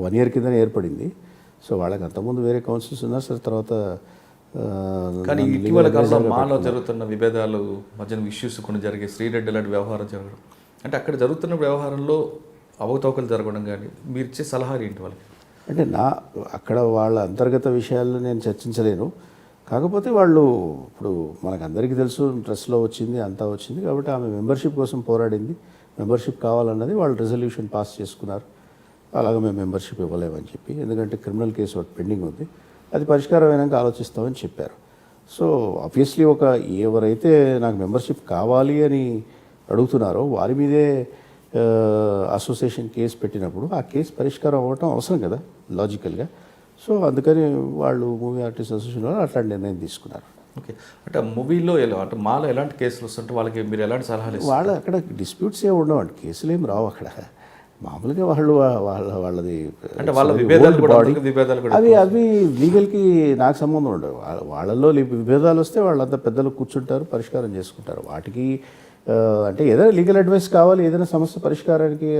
1 year కిందనే ఏర్పడింది. సో వాళ్ళకి అంతకుముందు వేరే కౌన్సిల్స్ ఉన్నారు సార్. తర్వాత కానీ ఇటీవల కాలంలో మాలో జరుగుతున్న విభేదాలు మధ్యన ఇష్యూస్ కొన్ని జరిగే శ్రీరెడ్డి లాంటి వ్యవహారం జరగడం, అంటే అక్కడ జరుగుతున్న వ్యవహారంలో అవకతవకలు జరగడం కానీ మీరు ఇచ్చే సలహాలు ఏంటి వాళ్ళకి? అంటే అక్కడ వాళ్ళ అంతర్గత విషయాలను నేను చర్చించలేను. కాకపోతే వాళ్ళు ఇప్పుడు మనకందరికీ తెలుసు డ్రెస్లో వచ్చింది, అంతా వచ్చింది. కాబట్టి ఆమె మెంబర్షిప్ కోసం పోరాడింది, మెంబర్షిప్ కావాలన్నది వాళ్ళు రెజల్యూషన్ పాస్ చేసుకున్నారు. అలాగే మేము మెంబర్షిప్ ఇవ్వలేమని చెప్పి, ఎందుకంటే క్రిమినల్ కేసు ఒకటి పెండింగ్ ఉంది, అది పరిష్కారం అయినాక ఆలోచిస్తామని చెప్పారు. సో ఆబ్వియస్లీ ఎవరైతే నాకు మెంబర్షిప్ కావాలి అని అడుగుతున్నారో వారి మీదే అసోసియేషన్ కేసు పెట్టినప్పుడు ఆ కేసు పరిష్కారం అవ్వటం అవసరం కదా లాజికల్గా. సో అందుకని వాళ్ళు మూవీ ఆర్టిస్ట్ అసోసియేషన్ వాళ్ళు అట్లాంటి నిర్ణయం తీసుకున్నారు. ఓకే, అంటే మూవీలో అంటే మాలో ఎలాంటి కేసులు వస్తుంటే వాళ్ళకి మీరు ఎలాంటి సలహాలు ఇస్తారు? వాళ్ళు అక్కడ డిస్ప్యూట్స్ ఏమి ఉండవండి, కేసులు ఏమి రావు అక్కడ. మామూలుగా వాళ్ళది అంటే వాళ్ళ విభేదాలు కూడా అవి లీగల్కి నాకు సంబంధం ఉండవు. వాళ్ళల్లో విభేదాలు వస్తే వాళ్ళంతా పెద్దలు కూర్చుంటారు, పరిష్కారం చేసుకుంటారు. వాటికి అంటే ఏదైనా లీగల్ అడ్వైస్ కావాలి, ఏదైనా సమస్య పరిష్కారానికి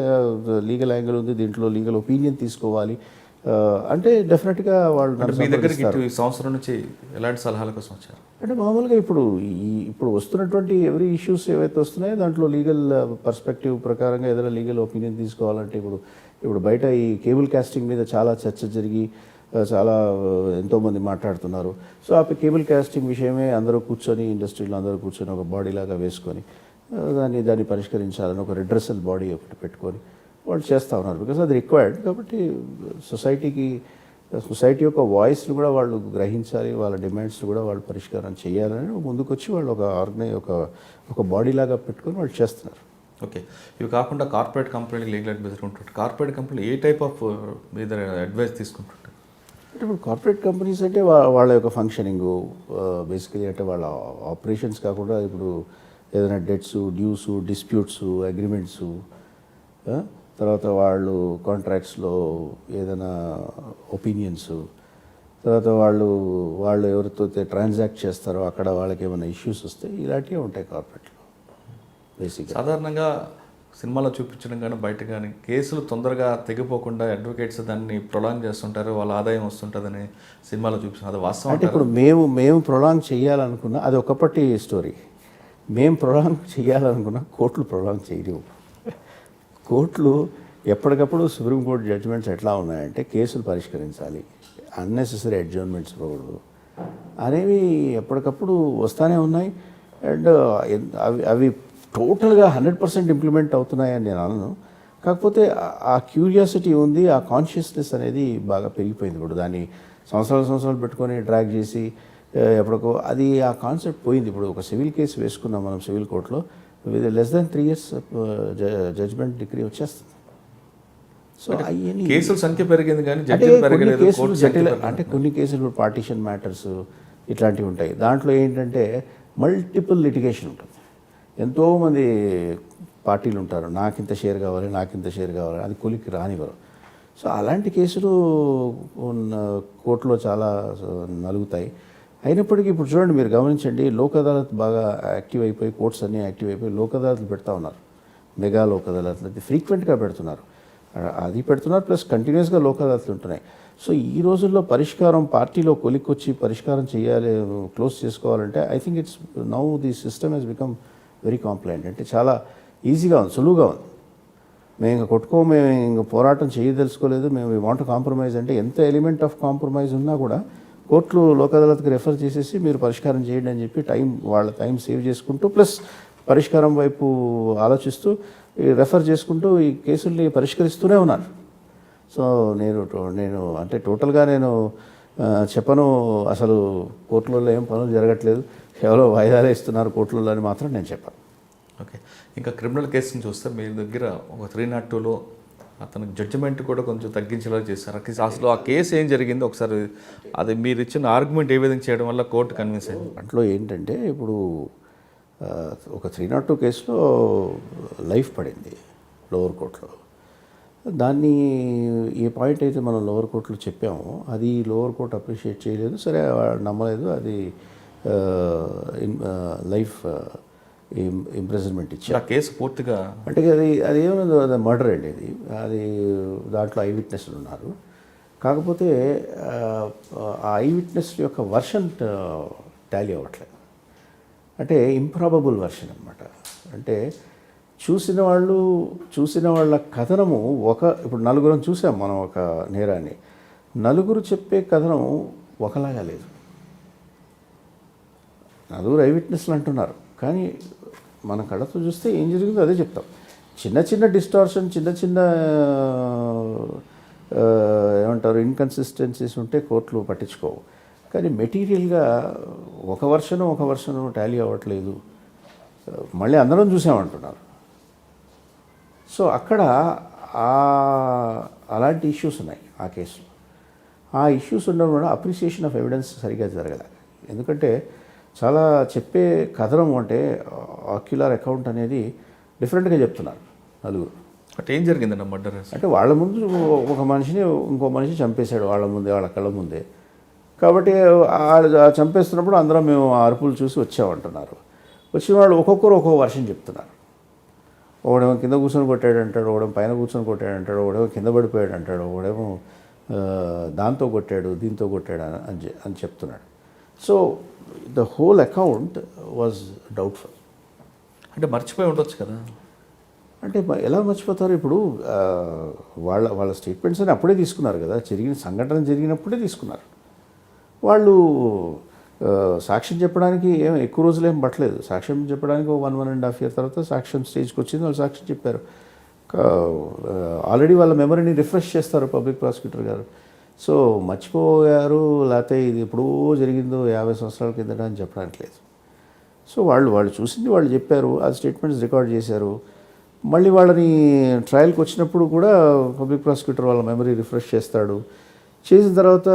లీగల్ యాంగిల్ ఉంది, దీంట్లో లీగల్ ఒపీనియన్ తీసుకోవాలి అంటే డెఫినెట్గా వాళ్ళు మీ దగ్గరికి ఈ సంవత్సరం నుంచి ఎలాంటి సలహాల కోసం వచ్చారు? అంటే మామూలుగా ఇప్పుడు వస్తున్నటువంటి ఎవరీ ఇష్యూస్ ఏవైతే వస్తున్నాయో దాంట్లో లీగల్ పర్స్పెక్టివ్ ప్రకారంగా ఏదైనా లీగల్ ఒపీనియన్ తీసుకోవాలంటే ఇప్పుడు బయట ఈ కేబుల్ కాస్టింగ్ మీద చాలా చర్చ జరిగి చాలా ఎంతోమంది మాట్లాడుతున్నారు. సో ఆ కేబుల్ కాస్టింగ్ విషయమే అందరూ కూర్చొని, ఇండస్ట్రీలో అందరూ కూర్చొని ఒక బాడీ లాగా వేసుకొని దాన్ని పరిష్కరించాలని ఒక రిడ్రెసల్ బాడీ ఒకటి పెట్టుకొని వాళ్ళు చేస్తూ ఉన్నారు. బికాస్ అది రిక్వైర్డ్. కాబట్టి సొసైటీ యొక్క వాయిస్ని కూడా వాళ్ళు గ్రహించాలి, వాళ్ళ డిమాండ్స్ని కూడా వాళ్ళు పరిష్కారం చేయాలని ముందుకొచ్చి వాళ్ళు ఒక బాడీ లాగా పెట్టుకొని వాళ్ళు చేస్తున్నారు. ఓకే, ఇవి కాకుండా కార్పొరేట్ కంపెనీకి లీగల్ అడ్వైజర్ ఉంటుంటారు. కార్పొరేట్ కంపెనీలు ఏ టైప్ ఆఫ్ మీద అడ్వైస్ తీసుకుంటుంటారు? అంటే ఇప్పుడు కార్పొరేట్ కంపెనీస్ అంటే వాళ్ళ యొక్క ఫంక్షనింగ్ బేసికలీ అంటే వాళ్ళ ఆపరేషన్స్ కాకుండా ఇప్పుడు ఏదైనా డెట్స్, డ్యూస్, డిస్ప్యూట్స్, అగ్రిమెంట్స్, తర్వాత వాళ్ళు కాంట్రాక్ట్స్లో ఏదైనా ఒపీనియన్స్, తర్వాత వాళ్ళు ఎవరితో ట్రాన్సాక్ట్ చేస్తారో అక్కడ వాళ్ళకి ఏమైనా ఇష్యూస్ వస్తాయి, ఇలాంటివి ఉంటాయి కార్పొరేట్లో బేసిక్గా. సాధారణంగా సినిమాలో చూపించడం కానీ బయట కానీ కేసులు తొందరగా తెగిపోకుండా అడ్వకేట్స్ దాన్ని ప్రొలాంగ్ చేస్తుంటారు, వాళ్ళ ఆదాయం వస్తుంటుందని సినిమాలో చూపిస్తున్నారు. అది వాస్తవం అంటే ఇప్పుడు మేము ప్రొలాంగ్ చేయాలనుకున్నా అది ఒకప్పటి స్టోరీ. మేము ప్రొలాంగ్ చేయాలనుకున్నా కోర్టులు ప్రొలాంగ్ చేయలేవు. కోర్టులు ఎప్పటికప్పుడు సుప్రీంకోర్టు జడ్జిమెంట్స్ ఎట్లా ఉన్నాయంటే కేసులు పరిష్కరించాలి, అన్నెసెసరీ అడ్జర్న్మెంట్స్ ఇవ్వకూడదు అనేవి ఎప్పటికప్పుడు వస్తూనే ఉన్నాయి. అండ్ అవి టోటల్గా 100% ఇంప్లిమెంట్ అవుతున్నాయని నేను అనను. కాకపోతే ఆ క్యూరియాసిటీ ఉంది, ఆ కాన్షియస్నెస్ అనేది బాగా పెరిగిపోయింది. ఇప్పుడు దాన్ని సంవత్సరాలు పెట్టుకొని డ్రాగ్ చేసి ఎప్పటికో అది ఆ కాన్సెప్ట్ పోయింది. ఇప్పుడు ఒక సివిల్ కేసు వేసుకున్నాం మనం సివిల్ కోర్టులో, less than 3 years judgement decree వచ్చేస్తుంది. సో కేసుల సంఖ్య పెరిగింది కానీ అంటే కొన్ని కేసులు పార్టీషన్ మ్యాటర్స్ ఇట్లాంటివి ఉంటాయి. దాంట్లో ఏంటంటే మల్టిపుల్ లిటిగేషన్ ఉంటుంది, ఎంతోమంది పార్టీలు ఉంటారు, నాకింత షేర్ కావాలి, అది కొలికి రానివ్వరు. సో అలాంటి కేసులు కోర్టులో చాలా నలుగుతాయి. అయినప్పటికీ ఇప్పుడు చూడండి, మీరు గమనించండి, లోక్ అదాలత్ బాగా యాక్టివ్ అయిపోయి, కోర్ట్స్ అన్నీ యాక్టివ్ అయిపోయి లోక్ అదాలత్లు పెడతా ఉన్నారు. మెగా లోక్ అదాలత్లు అది ఫ్రీక్వెంట్గా పెడుతున్నారు. అది పెడుతున్నారు, ప్లస్ కంటిన్యూస్గా లోక్ అదాలత్లు ఉంటున్నాయి. సో ఈ రోజుల్లో పరిష్కారం పార్టీలో కొలిక్కొచ్చి పరిష్కారం చేయాలి, క్లోజ్ చేసుకోవాలంటే I think it's now the system has become very complaint. అంటే చాలా ఈజీగా ఉంది, సులువుగా ఉంది. మేము ఇంకా మేము ఇంకా పోరాటం చేయదలుచుకోలేదు, మేము వీ వాంట్ కాంప్రమైజ్ అంటే ఎంత ఎలిమెంట్ ఆఫ్ కాంప్రమైజ్ ఉన్నా కూడా కోర్టులు లోక్ అదాలత్కి రెఫర్ చేసేసి మీరు పరిష్కారం చేయండి అని చెప్పి వాళ్ళ టైం సేవ్ చేసుకుంటూ, ప్లస్ పరిష్కారం వైపు ఆలోచిస్తూ రెఫర్ చేసుకుంటూ ఈ కేసుల్ని పరిష్కరిస్తూనే ఉన్నారు. సో నేను అంటే టోటల్గా నేను చెప్పను అసలు కోర్టులలో ఏం పనులు జరగట్లేదు, కేవలం వాయిదాలే ఇస్తున్నారు కోర్టులలో అని మాత్రం నేను చెప్పాను. ఓకే, ఇంకా క్రిమినల్ కేసుని చూస్తే మీ దగ్గర ఒక 302లో అతనికి జడ్జిమెంట్ కూడా కొంచెం తగ్గించేలా చేశారు. అసలు ఆ కేసు ఏం జరిగింది ఒకసారి, అది మీరు ఇచ్చిన ఆర్గ్యుమెంట్ ఏ విధంగా చేయడం వల్ల కోర్టు కన్విన్స్ అయింది? దాంట్లో ఏంటంటే ఇప్పుడు ఒక 302 కేసులో లైఫ్ పడింది లోవర్ కోర్టులో. దాన్ని ఏ పాయింట్ అయితే మనం లోవర్ కోర్టులో చెప్పామో అది లోవర్ కోర్టు అప్రిషియేట్ చేయలేదు, సరే నమ్మలేదు, అది లైఫ్ ఇంప్రెజన్మెంట్ ఇచ్చారు. ఆ కేసు పూర్తిగా అంటే అది ఏమన్నా అది మర్డర్ అండి, అది దాంట్లో ఐ విట్నెస్లు ఉన్నారు. కాకపోతే ఆ ఐ విట్నెస్ యొక్క వర్షన్ టాలీ అవ్వట్లేదు, అంటే ఇంప్రాబబుల్ వర్షన్ అనమాట. అంటే చూసిన వాళ్ళ కథనము ఇప్పుడు నలుగురం చూసాం మనం ఒక నేరాన్ని, నలుగురు చెప్పే కథనం ఒకలాగా లేదు. నలుగురు ఐ విట్నెస్లు అంటున్నారు, కానీ మన కళ్ళతో చూస్తే ఏం జరిగిందో అదే చెప్తాం. చిన్న చిన్న డిస్టార్షన్, చిన్న ఏమంటారు ఇన్కన్సిస్టెన్సీస్ ఉంటే కోర్టులు పట్టించుకోవు. కానీ మెటీరియల్గా ఒక వర్షను టాలీ అవ్వట్లేదు, మళ్ళీ అందరం చూసామంటున్నారు. సో అక్కడ అలాంటి ఇష్యూస్ ఉన్నాయి ఆ కేసులో. ఆ ఇష్యూస్ ఉండడం వల్ల అప్రిసియేషన్ ఆఫ్ ఎవిడెన్స్ సరిగ్గా జరగలేదు. ఎందుకంటే చాలా చెప్పే కథనం అంటే ఆక్యులర్ అకౌంట్ అనేది డిఫరెంట్గా చెప్తున్నారు నలుగురు. అంటే ఏం జరిగిందన్న మర్డర్ అంటే వాళ్ళ ముందు ఒక మనిషిని ఇంకో మనిషి చంపేశాడు, వాళ్ళ కళ్ళ ముందే. కాబట్టి చంపేస్తున్నప్పుడు అందరం మేము అరుపులు చూసి వచ్చామంటున్నారు. వచ్చిన వాళ్ళు ఒక్కొక్కరు ఒక్కొక్క వర్షం చెప్తున్నారు. ఒకడేమో కింద కూర్చొని కొట్టాడు అంటాడు, ఒకడేమో పైన కూర్చొని కొట్టాడు అంటాడు, ఒకడేమో కింద పడిపోయాడు అంటాడు, ఒకడేమో దాంతో కొట్టాడు దీంతో కొట్టాడు అని చెప్తున్నాడు. So the whole account was doubtful. అంటే మర్చిపోయి ఉండొచ్చు కదా. అంటే ఎలా మర్చిపోతారు? ఇప్పుడు వాళ్ళ స్టేట్మెంట్స్ అని అప్పుడే తీసుకున్నారు కదా, సంఘటన జరిగినప్పుడే తీసుకున్నారు. వాళ్ళు సాక్ష్యం చెప్పడానికి ఎక్కువ రోజులు ఏం పట్టలేదు. సాక్ష్యం చెప్పడానికి 1.5 year తర్వాత సాక్ష్యం స్టేజ్కి వచ్చింది, వాళ్ళు సాక్ష్యం చెప్పారు. ఆల్రెడీ వాళ్ళ మెమరీని రిఫ్రెష్ చేస్తారు పబ్లిక్ ప్రాసిక్యూటర్ గారు. సో మర్చిపోయారు, లేకపోతే ఇది ఎప్పుడో జరిగిందో 50 సంవత్సరాల కిందట అని చెప్పడానికి లేదు. సో వాళ్ళు చూసింది వాళ్ళు చెప్పారు, ఆ స్టేట్మెంట్స్ రికార్డ్ చేశారు. మళ్ళీ వాళ్ళని ట్రయల్కి వచ్చినప్పుడు కూడా పబ్లిక్ ప్రాసిక్యూటర్ వాళ్ళ మెమరీ రిఫ్రెష్ చేస్తాడు. చేసిన తర్వాత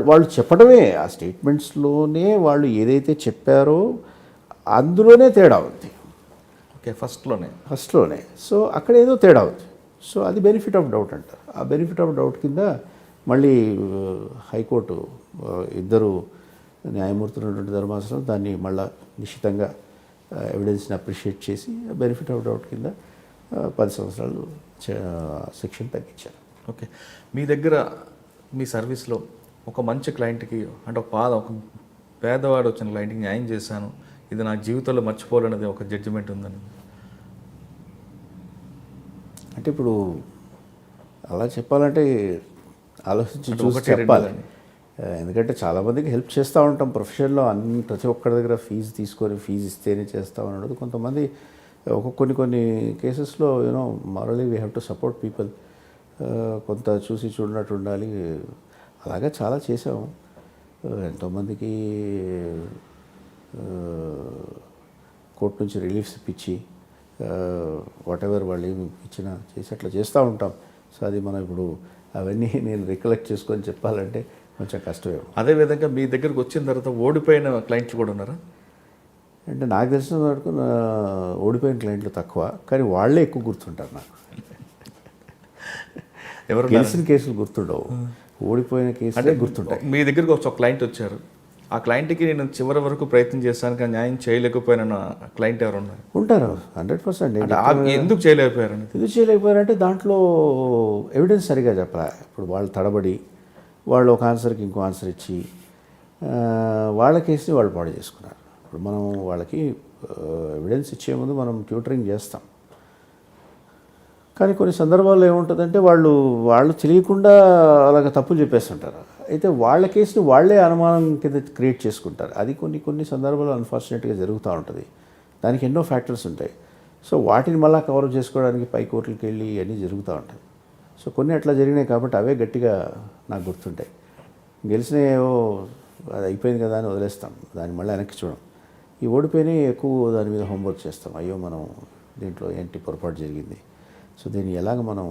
వాళ్ళు చెప్పడమే, ఆ స్టేట్మెంట్స్లోనే వాళ్ళు ఏదైతే చెప్పారో అందులోనే తేడా ఉంది. ఓకే, ఫస్ట్లోనే. సో అక్కడ ఏదో తేడా ఉంది. సో అది బెనిఫిట్ ఆఫ్ డౌట్ అంటారు. ఆ బెనిఫిట్ ఆఫ్ డౌట్ కింద మళ్ళీ హైకోర్టు ఇద్దరు న్యాయమూర్తులు ఉన్నటువంటి ధర్మాసనం దాన్ని మళ్ళీ నిశ్చితంగా ఎవిడెన్స్ని అప్రిషియేట్ చేసి బెనిఫిట్ ఆఫ్ డౌట్ కింద 10 సంవత్సరాలు శిక్షను తగ్గించారు. ఓకే, మీ దగ్గర మీ సర్వీస్లో ఒక మంచి క్లయింట్కి, అంటే ఒక పేదవాడు వచ్చిన క్లయింట్కి న్యాయం చేశాను, ఇది నా జీవితంలో మర్చిపోలేనిది ఒక జడ్జిమెంట్ ఉందని? అంటే ఇప్పుడు అలా చెప్పాలంటే ఆలోచించి చూసి చెప్పాలి. ఎందుకంటే చాలామందికి హెల్ప్ చేస్తూ ఉంటాం ప్రొఫెషన్లో, ప్రతి ఒక్కరి దగ్గర ఫీజు ఇస్తేనే చేస్తాం అన్నది. కొంతమంది కొన్ని కేసెస్లో మారలీ we have to support people. కొంత చూసి చూడనట్టు ఉండాలి. అలాగే చాలా చేసాము. ఎంతోమందికి కోర్టు నుంచి రిలీఫ్స్ ఇప్పించి వాటెవర్ వాళ్ళు ఏమి ఇచ్చినా చేసి అట్లా చేస్తూ ఉంటాం. సో అది మనం ఇప్పుడు అవన్నీ నేను రికలెక్ట్ చేసుకొని చెప్పాలంటే కొంచెం కష్టమే. అదేవిధంగా మీ దగ్గరకు వచ్చిన తర్వాత ఓడిపోయిన క్లయింట్లు కూడా ఉన్నారా? అంటే నాకు తెలిసిన వరకు ఓడిపోయిన క్లయింట్లు తక్కువ, కానీ వాళ్ళే ఎక్కువ గుర్తుంటారు నాకు. ఎవరు గెలిచిన కేసులు గుర్తుండవు, ఓడిపోయిన కేసులే గుర్తుంటాయి. మీ దగ్గరకు ఒక క్లయింట్ వచ్చారు, ఆ క్లయింట్కి నేను చివరి వరకు ప్రయత్నం చేశాను కానీ న్యాయం చేయలేకపోయిన క్లయింట్ ఎవరు ఉన్నారు? ఉంటారు 100%. అంటే ఎందుకు చేయలేకపోయారని? ఎందుకు చేయలేకపోయారంటే దాంట్లో ఎవిడెన్స్ సరిగా చెప్పరా. ఇప్పుడు వాళ్ళు తడబడి వాళ్ళు ఒక ఆన్సర్కి ఇంకో ఆన్సర్ ఇచ్చి వాళ్ళ కేసుని వాళ్ళు పాడు చేసుకున్నారు. ఇప్పుడు మనం వాళ్ళకి ఎవిడెన్స్ ఇచ్చే ముందు మనం ట్యూటరింగ్ చేస్తాం. కానీ కొన్ని సందర్భాల్లో ఏముంటుందంటే వాళ్ళు తెలియకుండా అలాగ తప్పులు చెప్పేస్తుంటారు. అయితే వాళ్ళ కేసుని వాళ్ళే అనుమానం కింద క్రియేట్ చేసుకుంటారు. అది కొన్ని సందర్భాల్లో అన్ఫార్చునేట్గా జరుగుతూ ఉంటుంది. దానికి ఎన్నో ఫ్యాక్టర్స్ ఉంటాయి. సో వాటిని మళ్ళీ కవర్ చేసుకోవడానికి పై కోర్టులకు వెళ్ళి అన్నీ జరుగుతూ ఉంటాయి. సో కొన్ని అట్లా జరిగినాయి కాబట్టి అవే గట్టిగా నాకు గుర్తుంటాయి. గెలిచినేవో అది అయిపోయింది కదా అని వదిలేస్తాం, దాన్ని మళ్ళీ వెనక్కి చూడం. ఈ ఓడిపోయినాయి ఎక్కువ దాని మీద హోంవర్క్ చేస్తాం. అయ్యో మనం దీంట్లో ఏంటి పొరపాటు జరిగింది, సో దీన్ని ఎలాగ మనం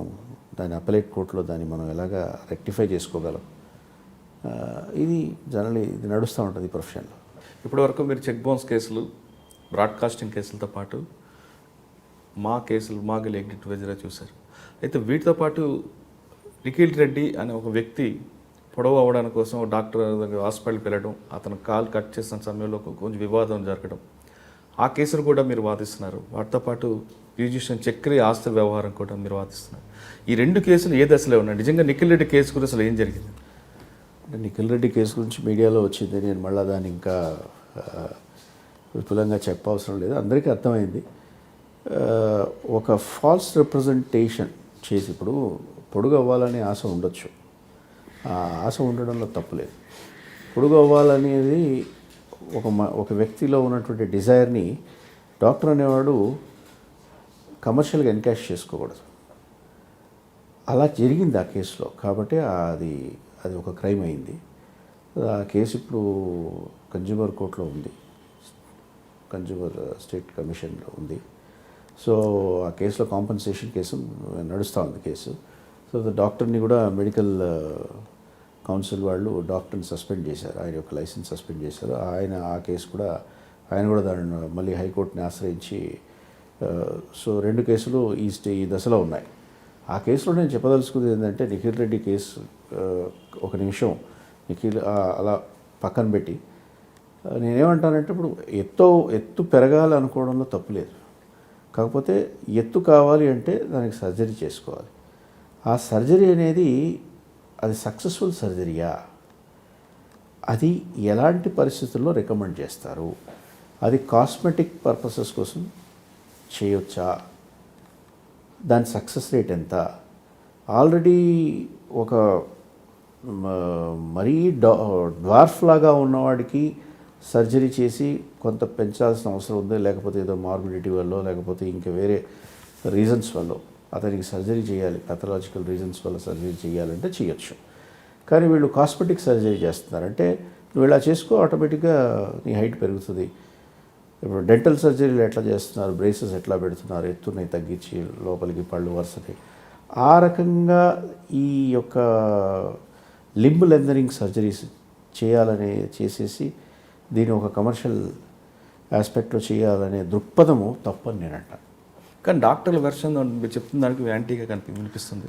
దాని అప్పలేట్ కోర్టులో దాన్ని మనం ఎలాగ రెక్టిఫై చేసుకోగలం, ఇది నడుస్తూ ఉంటుంది ఈ ప్రొఫెషన్లో. ఇప్పటివరకు మీరు చెక్ బౌన్స్ కేసులు, బ్రాడ్కాస్టింగ్ కేసులతో పాటు మా కేసులు మాగిల్ ఎగ్జిట్ చూశారు. అయితే వీటితో పాటు నిఖిల్ రెడ్డి అనే ఒక వ్యక్తి పొడవు అవ్వడానికి కోసం డాక్టర్ దగ్గర హాస్పిటల్కి వెళ్ళడం, అతను కాల్ కట్ చేసిన సమయంలో కొంచెం వివాదం జరగడం, ఆ కేసును కూడా మీరు వాదిస్తున్నారు. వాటితో పాటు మ్యూజిషియన్ చక్రి ఆస్తి వ్యవహారం కూడా మీరు వాదిస్తున్నారు. ఈ రెండు కేసులు ఏ దశలో ఉన్నాయి? నిజంగా నిఖిల్ రెడ్డి కేసు గురించి అసలు ఏం జరిగింది? అంటే నిఖిల్ రెడ్డి కేసు గురించి మీడియాలో వచ్చింది, నేను మళ్ళీ దాన్ని ఇంకా విపులంగా చెప్పవసరం లేదు, అందరికీ అర్థమైంది. ఒక ఫాల్స్ రిప్రజెంటేషన్ చేసి, ఇప్పుడు పొడుగు అవ్వాలనే ఆశ ఉండొచ్చు, ఆ ఆశ ఉండడంలో తప్పులేదు. పొడుగు అవ్వాలనేది ఒక వ్యక్తిలో ఉన్నటువంటి డిజైర్ని డాక్టర్ అనేవాడు కమర్షియల్గా ఎన్కాష్ చేసుకోకూడదు. అలా జరిగింది ఆ కేసులో, కాబట్టి అది ఒక క్రైమ్ అయింది. ఆ కేసు ఇప్పుడు కన్జ్యూమర్ కోర్టులో ఉంది, కన్జ్యూమర్ స్టేట్ కమిషన్లో ఉంది. సో ఆ కేసులో కాంపన్సేషన్ కేసు నడుస్తూ ఉంది కేసు. సో డాక్టర్ని కూడా మెడికల్ కౌన్సిల్ వాళ్ళు డాక్టర్ని సస్పెండ్ చేశారు, ఆయన యొక్క లైసెన్స్ సస్పెండ్ చేశారు. ఆ కేసు కూడా ఆయన కూడా దాన్ని మళ్ళీ హైకోర్టుని ఆశ్రయించి, సో రెండు కేసులు ఈ దశలో ఉన్నాయి. ఆ కేసులో నేను చెప్పదలుచుకుంది ఏంటంటే, నిఖిల్ రెడ్డి కేసు ఒక నిమిషం నిఖిల్ అలా పక్కన పెట్టి, నేనేమంటానంటే, ఇప్పుడు ఎత్తు పెరగాలి అనుకోవడంలో తప్పు లేదు. కాకపోతే ఎత్తు కావాలి అంటే దానికి సర్జరీ చేసుకోవాలి. ఆ సర్జరీ అనేది అది సక్సెస్ఫుల్ సర్జరీయా, అది ఎలాంటి పరిస్థితుల్లో రికమెండ్ చేస్తారు, అది కాస్మెటిక్ పర్పసెస్ కోసం చేయొచ్చా, దాని సక్సెస్ రేట్ ఎంత, ఆల్రెడీ ఒక మరీ డ్వార్ఫ్ లాగా ఉన్నవాడికి సర్జరీ చేసి కొంత పెంచాల్సిన అవసరం ఉంది, లేకపోతే ఏదో మార్బిడిటీ వల్ల, లేకపోతే ఇంకా వేరే రీజన్స్ వల్ల అతనికి సర్జరీ చేయాలి, పెథలాజికల్ రీజన్స్ వల్ల సర్జరీ చేయాలంటే చేయొచ్చు. కానీ వీళ్ళు కాస్మెటిక్ సర్జరీ చేస్తున్నారంటే, నువ్వు ఇలా చేసుకో ఆటోమేటిక్గా నీ హైట్ పెరుగుతుంది. ఇప్పుడు డెంటల్ సర్జరీలు ఎట్లా చేస్తున్నారు, బ్రేసెస్ ఎట్లా పెడుతున్నారు, ఎత్తుని తగ్గించి లోపలికి పళ్ళు వరుసని, ఆ రకంగా ఈ యొక్క లింబ్ లెందరింగ్ సర్జరీస్ చేసేసి దీన్ని ఒక కమర్షియల్ ఆస్పెక్ట్లో చేయాలనే దృక్పథము తప్పని నేను అంటాను. కానీ డాక్టర్ల వెర్షన్ మీరు చెప్తున్న దానికి యాంటీగా వినిపిస్తుంది.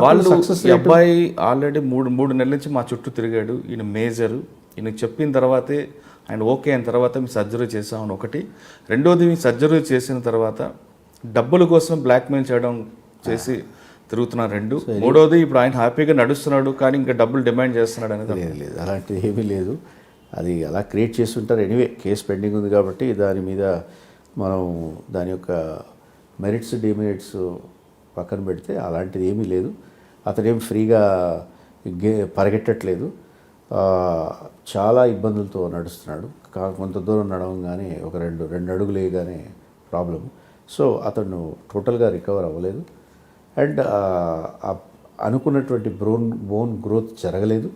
వాళ్ళు ఈ అబ్బాయి ఆల్రెడీ మూడు నెలల నుంచి మా చుట్టూ తిరిగాడు, ఈయన మేజరు, ఈయన చెప్పిన తర్వాతే ఆయన ఓకే అయిన తర్వాత మీ సర్జరీ చేసామని ఒకటి. రెండోది, మీ సర్జరీ చేసిన తర్వాత డబ్బుల కోసం బ్లాక్మెయిల్ చేయడం చేసి తిరుగుతున్నారు రెండు. మూడోది, ఇప్పుడు ఆయన హ్యాపీగా నడుస్తున్నాడు కానీ ఇంకా డబ్బులు డిమాండ్ చేస్తున్నాడు అనేది. లేదు, అలాంటిది ఏమీ లేదు. అది అలా క్రియేట్ చేస్తుంటారు. ఎనీవే కేసు పెండింగ్ ఉంది కాబట్టి దాని మీద మనం దాని యొక్క మెరిట్స్ డిమెరిట్స్ పక్కన పెడితే అలాంటిది ఏమీ లేదు. అతనేం ఫ్రీగా పరిగెట్టట్లేదు, చాలా ఇబ్బందులతో నడుస్తున్నాడు. కొంత దూరం నడవంగానే ఒక రెండు అడుగులు వేయగానే ప్రాబ్లము. సో అతను టోటల్గా రికవర్ అవ్వలేదు. అండ్ అనుకున్నటువంటి బోన్ గ్రోత్ జరగలేదు.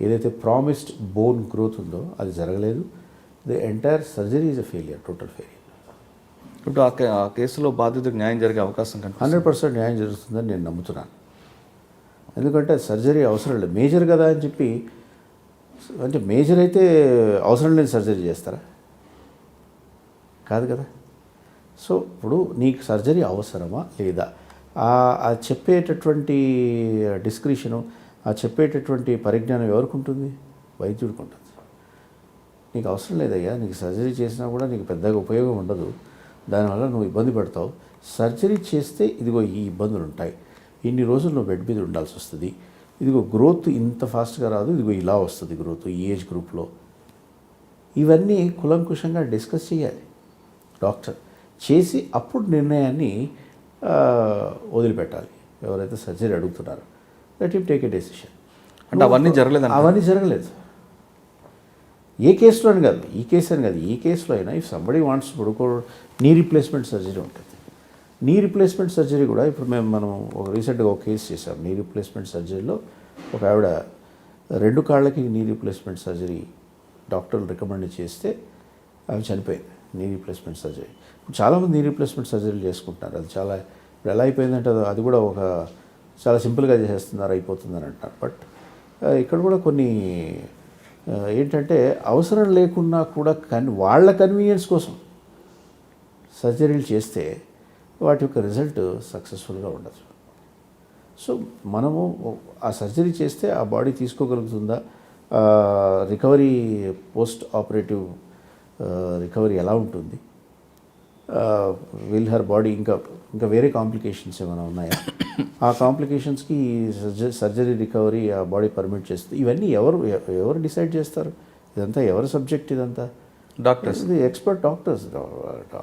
ఏదైతే ప్రామిస్డ్ బోన్ గ్రోత్ ఉందో అది జరగలేదు. The entire surgery is a failure, total failure. ఇప్పుడు ఆ కేసులో బాధితుడికి న్యాయం జరిగే అవకాశం 100% న్యాయం జరుగుతుందని నేను నమ్ముతున్నాను. ఎందుకంటే సర్జరీ అవసరం లేదు, మేజర్ కదా అని చెప్పి, అంటే మేజర్ అయితే అవసరం లేని సర్జరీ చేస్తారా? కాదు కదా. సో ఇప్పుడు నీకు సర్జరీ అవసరమా లేదా, ఆ చెప్పేటటువంటి డిస్క్రిషను, ఆ చెప్పేటటువంటి పరిజ్ఞానం ఎవరికి ఉంటుంది? వైద్యుడికి ఉంటుంది. నీకు అవసరం లేదయ్యా, నీకు సర్జరీ చేసినా కూడా నీకు పెద్దగా ఉపయోగం ఉండదు, దానివల్ల నువ్వు ఇబ్బంది పడతావు. సర్జరీ చేస్తే ఇదిగో ఈ ఇబ్బందులు ఉంటాయి, ఇన్ని రోజులు నువ్వు బెడ్ మీద ఉండాల్సి వస్తుంది, ఇదిగో గ్రోత్ ఇంత ఫాస్ట్గా రాదు, ఇదిగో ఇలా వస్తుంది గ్రోత్ ఈ ఏజ్ గ్రూప్లో. ఇవన్నీ కులంకుశంగా డిస్కస్ చేయాలి డాక్టర్, చేసి అప్పుడు నిర్ణయాన్ని వదిలిపెట్టాలి. ఎవరైతే సర్జరీ అడుగుతున్నారో let him take a decision. అంటే అవన్నీ జరగలేదు. అవన్నీ జరగలేదు. ఏ కేసులో అని కాదు, ఈ కేసు అని కాదు, ఏ కేసులో అయినా ఇఫ్ సంబడి వాంట్స్ ఇప్పుడు నీ రీప్లేస్మెంట్ సర్జరీ ఉంటుంది. నీ రీప్లేస్మెంట్ సర్జరీ కూడా ఇప్పుడు మనం రీసెంట్గా ఒక కేసు చేసాం. నీ రీప్లేస్మెంట్ సర్జరీలో ఒక ఆవిడ 2 కాళ్ళకి నీ రీప్లేస్మెంట్ సర్జరీ డాక్టర్లు రికమెండ్ చేస్తే ఆమె చనిపోయింది. నీ రీప్లేస్మెంట్ సర్జరీ ఇప్పుడు చాలామంది నీ రీప్లేస్మెంట్ సర్జరీలు చేసుకుంటున్నారు. అది చాలా ఇప్పుడు ఎలా అయిపోయిందంటే అది కూడా ఒక చాలా సింపుల్గా చేసేస్తున్నారు, అయిపోతుందని అంటారు. బట్ ఇక్కడ కూడా కొన్ని ఏంటంటే అవసరం లేకున్నా కూడా వాళ్ళ కన్వీనియన్స్ కోసం సర్జరీలు చేస్తే వాటి యొక్క రిజల్ట్ సక్సెస్ఫుల్గా ఉండదు. సో మనము ఆ సర్జరీ చేస్తే ఆ బాడీ తీసుకోగలుగుతుందా, రికవరీ పోస్ట్ ఆపరేటివ్ రికవరీ ఎలా ఉంటుంది, విల్ హర్ బాడీ ఇంకా వేరే కాంప్లికేషన్స్ ఏమైనా ఉన్నాయా, ఆ కాంప్లికేషన్స్కి సర్జరీ రికవరీ ఆ బాడీ పర్మిట్ చేస్తుంది. ఇవన్నీ ఎవరు డిసైడ్ చేస్తారు? ఇదంతా ఎవరి సబ్జెక్ట్? ఇదంతా డాక్టర్స్, ఇది ఎక్స్పర్ట్ డాక్టర్స్.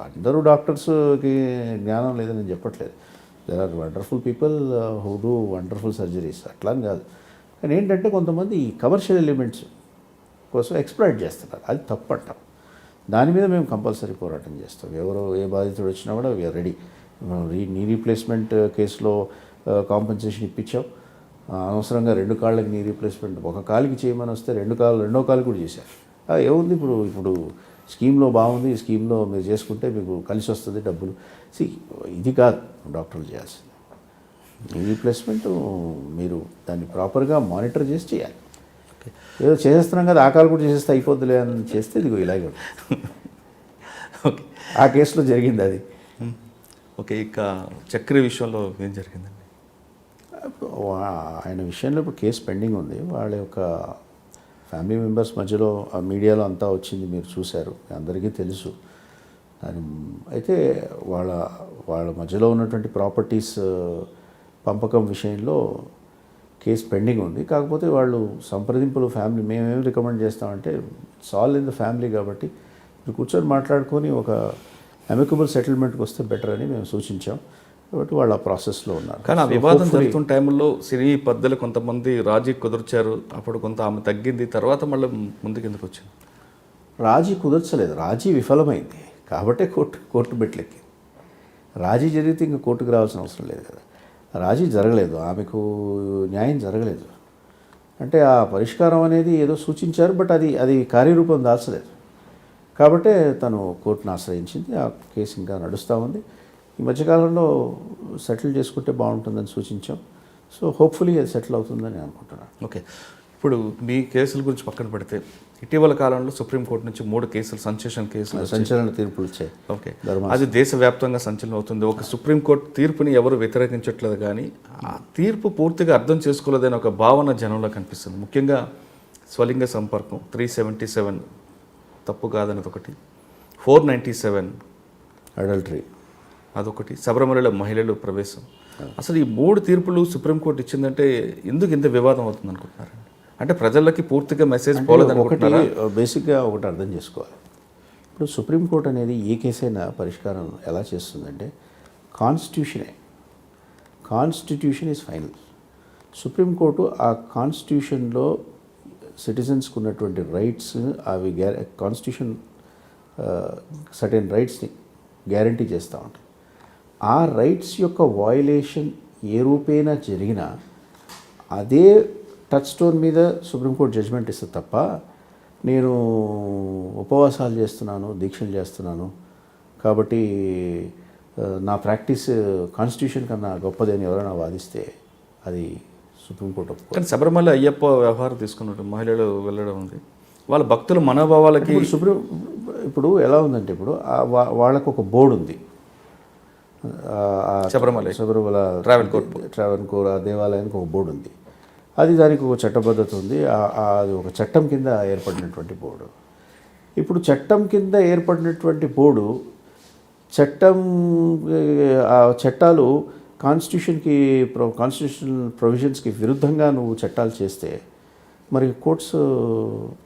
అందరూ డాక్టర్స్కి జ్ఞానం లేదని నేను చెప్పట్లేదు. There are wonderful people who do wonderful surgeries, అట్లా అని కాదు. కానీ ఏంటంటే కొంతమంది ఈ కమర్షియల్ ఎలిమెంట్స్ కోసం ఎక్స్ప్లాయిట్ చేస్తున్నారు, అది తప్పు అంటాం. దాని మీద మేము కంపల్సరీ పోరాటం చేస్తాం. ఎవరు ఏ బాధితుడు వచ్చినా కూడా వీఆర్ రెడీ. నీ రీప్లేస్మెంట్ కేసులో కాంపెన్సేషన్ ఇప్పించాం. అనవసరంగా 2 కాళ్ళకి నీ రీప్లేస్మెంట్ ఒక కాలికి చేయమని వస్తే 2 కాళ్ళు రెండో కాలు కూడా చేశారు. ఏముంది ఇప్పుడు స్కీమ్లో బాగుంది, ఈ స్కీమ్లో మీరు చేసుకుంటే మీకు కలిసి వస్తుంది డబ్బులు. ఇది కాదు డాక్టర్లు చేయాల్సింది. నీ రీప్లేస్మెంట్ మీరు దాన్ని ప్రాపర్గా మానిటర్ చేసి చేయాలి. ఏదో చేసేస్తున్నాం కదా, ఆ కాలు కూడా చేసేస్తే అయిపోద్దులే అని చేస్తే ఇదిగో ఇలాగే ఓకే. ఆ కేసులో జరిగింది అది. ఓకే, ఇక చక్రి విషయంలో ఏం జరిగిందండి? ఆయన విషయంలో ఇప్పుడు కేసు పెండింగ్ ఉంది. వాళ్ళ యొక్క ఫ్యామిలీ మెంబర్స్ మధ్యలో ఆ మీడియాలో అంతా వచ్చింది, మీరు చూశారు, అందరికీ తెలుసు. అయితే వాళ్ళ మధ్యలో ఉన్నటువంటి ప్రాపర్టీస్ పంపకం విషయంలో కేసు పెండింగ్ ఉంది. కాకపోతే వాళ్ళు సంప్రదింపులు ఫ్యామిలీ మేమేం రికమెండ్ చేస్తామంటే సాల్వ్ ఇన్ ద ఫ్యామిలీ కాబట్టి మీరు కూర్చొని మాట్లాడుకొని ఒక అమికబుల్ సెటిల్మెంట్కి వస్తే బెటర్ అని మేము సూచించాం. కాబట్టి వాళ్ళు ఆ ప్రాసెస్లో ఉన్నారు. కానీ ఆ వివాదం జరుగుతున్న టైంలో సినీ పెద్దలు కొంతమంది రాజీ కుదుర్చారు, అప్పుడు కొంత ఆమె తగ్గింది, తర్వాత మళ్ళీ ముందుకు ఎందుకు వచ్చింది? రాజీ కుదర్చలేదు, రాజీ విఫలమైంది కాబట్టే కోర్టు బెట్లెక్కింది. రాజీ జరిగితే ఇంకా కోర్టుకు రావాల్సిన అవసరం లేదు కదా. రాజీ జరగలేదు, ఆమెకు న్యాయం జరగలేదు. అంటే ఆ పరిష్కారం అనేది ఏదో సూచించారు, బట్ అది కార్యరూపం దాల్చలేదు. కాబట్టే తను కోర్టును ఆశ్రయించింది. ఆ కేసు ఇంకా నడుస్తూ ఉంది. ఈ మధ్యకాలంలో సెటిల్ చేసుకుంటే బాగుంటుందని సూచించాం. సో హోప్ఫుల్లీ అది సెటిల్ అవుతుందని అనుకుంటున్నాను. ఓకే, ఇప్పుడు మీ కేసుల గురించి పక్కన పెడితే ఇటీవల కాలంలో సుప్రీంకోర్టు నుంచి 3 కేసులు సంచలన తీర్పులు వచ్చాయి. ఓకే, అది దేశవ్యాప్తంగా సంచలనం అవుతుంది. ఒక సుప్రీంకోర్టు తీర్పుని ఎవరు వ్యతిరేకించట్లేదు, కానీ ఆ తీర్పు పూర్తిగా అర్థం చేసుకోలేదని ఒక భావన జనంలో కనిపిస్తుంది. ముఖ్యంగా స్వలింగ సంపర్కం 377 తప్పు కాదన్నది ఒకటి, 497 అడల్టరీ అదొకటి, శబరిమలలో మహిళలు ప్రవేశం. అసలు ఈ 3 తీర్పులు సుప్రీంకోర్టు ఇచ్చిందంటే ఎందుకు ఇంత వివాదం అవుతుంది అనుకుంటున్నారు? అంటే ప్రజలకి పూర్తిగా మెసేజ్ పోలేదనుకుంటున్నారా? బేసిక్గా ఒకటి అర్థం చేసుకోవాలి. ఇప్పుడు సుప్రీంకోర్టు అనేది ఏ కేసైనా పరిష్కారం ఎలా చేస్తుందంటే కాన్స్టిట్యూషన్ ఈజ్ ఫైనల్. సుప్రీంకోర్టు ఆ కాన్స్టిట్యూషన్లో సిటిజన్స్కి ఉన్నటువంటి రైట్స్ అవి కాన్స్టిట్యూషన్ సర్టెన్ రైట్స్ని గ్యారంటీ చేస్తూ ఉంటుంది. ఆ రైట్స్ యొక్క వయలేషన్ ఏ రూపేణా జరిగినా అదే టచ్ స్టోన్ మీద సుప్రీంకోర్టు జడ్జిమెంట్ ఇస్తుంది తప్ప, నేను ఉపవాసాలు చేస్తున్నాను, దీక్షలు చేస్తున్నాను కాబట్టి నా ప్రాక్టీస్ కాన్స్టిట్యూషన్ కన్నా గొప్పది అని ఎవరైనా వాదిస్తే అది సుప్రీంకోర్టు ఒప్పుకోదు. కానీ శబరిమల అయ్యప్ప వ్యవహారం తీసుకున్నట్టు మహిళలు వెళ్ళడం ఉంది, వాళ్ళ భక్తుల మనోభావాలకి ఇప్పుడు ఎలా ఉందంటే ఇప్పుడు వాళ్ళకు ఒక బోర్డు ఉంది. శబరిమల ట్రావెల్ కోర్ ఆ దేవాలయానికి ఒక బోర్డు ఉంది. అది దానికి ఒక చట్టబద్ధత ఉంది. అది ఒక చట్టం కింద ఏర్పడినటువంటి బోర్డు. ఇప్పుడు చట్టం కింద ఏర్పడినటువంటి బోర్డు చట్టం ఆ చట్టాలు కాన్స్టిట్యూషనల్ ప్రొవిజన్స్కి విరుద్ధంగా నువ్వు చట్టాలు చేస్తే మరి కోర్ట్స్